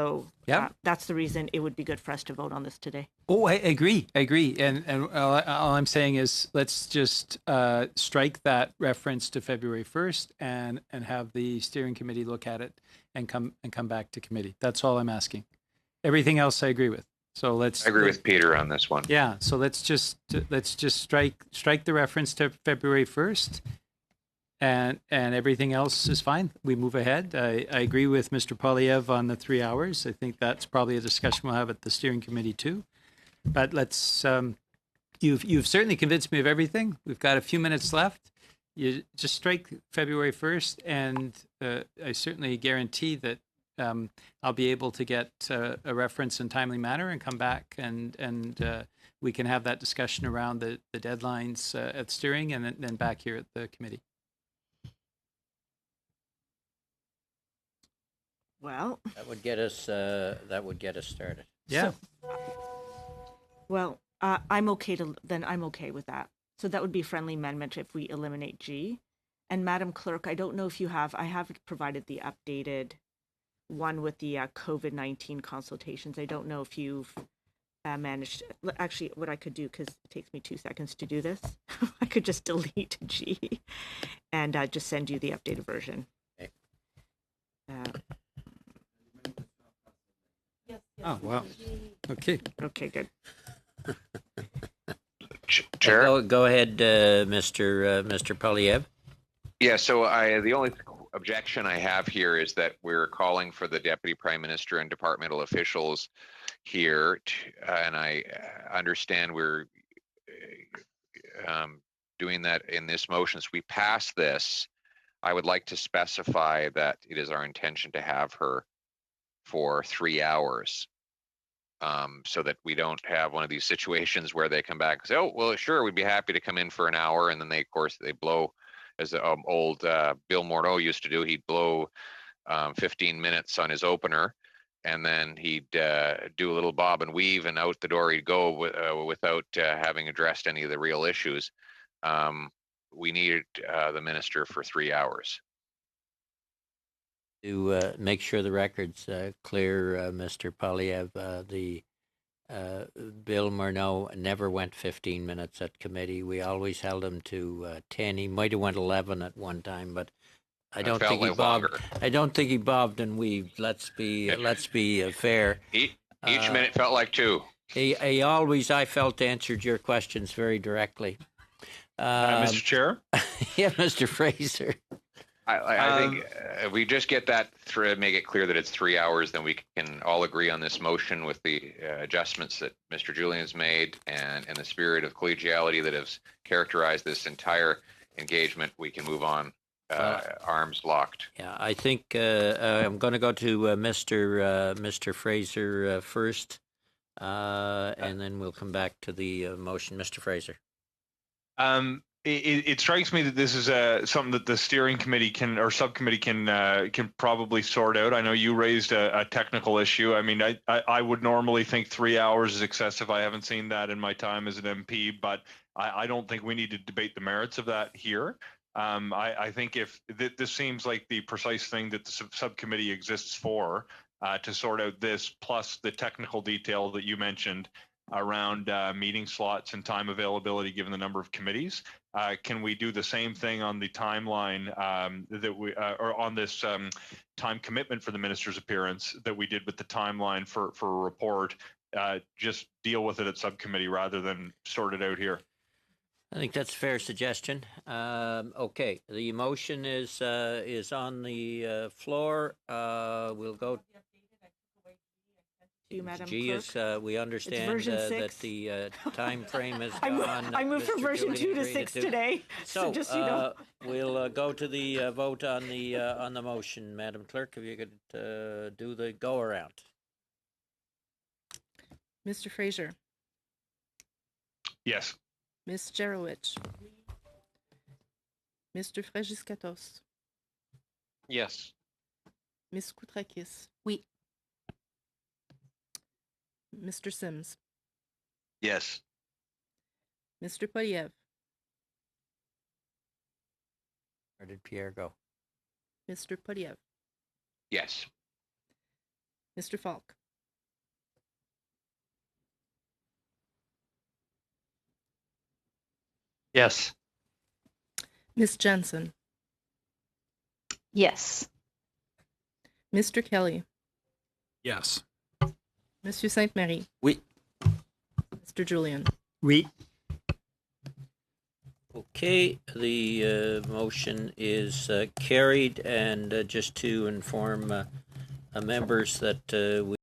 that's the reason it would be good for us to vote on this today. Oh, I agree. And all I'm saying is let's just strike that reference to February 1st and have the steering committee look at it and come back to committee. That's all I'm asking. Everything else I agree with. So I agree with Peter on this one. Yeah. So let's just strike the reference to February 1st, and everything else is fine. We move ahead. I agree with Mr. Polyev on the 3 hours. I think that's probably a discussion we'll have at the steering committee too. But let's. You've certainly convinced me of everything. We've got a few minutes left. You just strike February 1st, and I certainly guarantee that I'll be able to get a reference in timely manner and come back, and we can have that discussion around the deadlines at steering and then back here at the committee. Well, that would get us started. Yeah. Well, I'm okay with that. So that would be a friendly amendment if we eliminate G. And Madam Clerk, I don't know if I have provided the updated one with the COVID-19 consultations. I don't know if you've managed, actually what I could do, because it takes me 2 seconds to do this, I could just delete G and just send you the updated version. Okay. Oh, wow. Okay. Okay, good. Chair? Go ahead, Mr. Polyev. Yeah, so the only objection I have here is that we're calling for the Deputy Prime Minister and departmental officials here, and I understand we're doing that in this motion. So we pass this. I would like to specify that it is our intention to have her for 3 hours. So that we don't have one of these situations where they come back and say, oh, well, sure, we'd be happy to come in for an hour. And then they blow, as the old Bill Morneau used to do, he'd blow 15 minutes on his opener. And then he'd do a little bob and weave, and out the door he'd go without having addressed any of the real issues. We needed the minister for 3 hours. To make sure the record's clear, Mr. Polyev, the Bill Morneau never went 15 minutes at committee. We always held him to 10. He might have went 11 at one time, but I don't think he bobbed. Longer. I don't think he bobbed and weaved. Let's be fair. Each minute felt like 2. He always, I felt, answered your questions very directly. Mr. Chair? Yeah, Mr. Fraser. I think if we just get that through, make it clear that it's 3 hours, then we can all agree on this motion with the adjustments that Mr. Julian's made, and in the spirit of collegiality that has characterized this entire engagement, we can move on, arms locked. Yeah, I think I'm going to go to Mr. Fraser first, and then we'll come back to the motion. Mr. Fraser. It strikes me that this is something that the steering committee subcommittee can probably sort out. I know you raised a technical issue. I mean, I would normally think 3 hours is excessive. I haven't seen that in my time as an MP, but I don't think we need to debate the merits of that here. I think if this seems like the precise thing that the subcommittee exists for, to sort out this, plus the technical detail that you mentioned around meeting slots and time availability given the number of committees. Can we do the same thing on the timeline or on this time commitment for the minister's appearance that we did with the timeline for a report? Just deal with it at subcommittee rather than sort it out here. I think that's a fair suggestion. Okay, the motion is on the floor. We'll go. Madam G Clerk. is, we understand that the time frame is gone. I moved from version 2 to 6 today. So just so you know. We'll go to the vote on the motion. Madam Clerk, if you could do the go around. Mr. Fraser. Yes. Ms. Jarowicz. Mr. Fragiskatos. Yes. Ms. Koutrakis. Oui. Mr. Sims. Yes. Mr. Polyev. Where did Pierre go? Mr. Polyev. Yes. Mr. Falk. Yes. Ms. Jensen. Yes. Mr. Kelly. Yes. Monsieur Sainte-Marie. Oui. Mr. Julian. Oui. Okay, the motion is carried, and just to inform members that we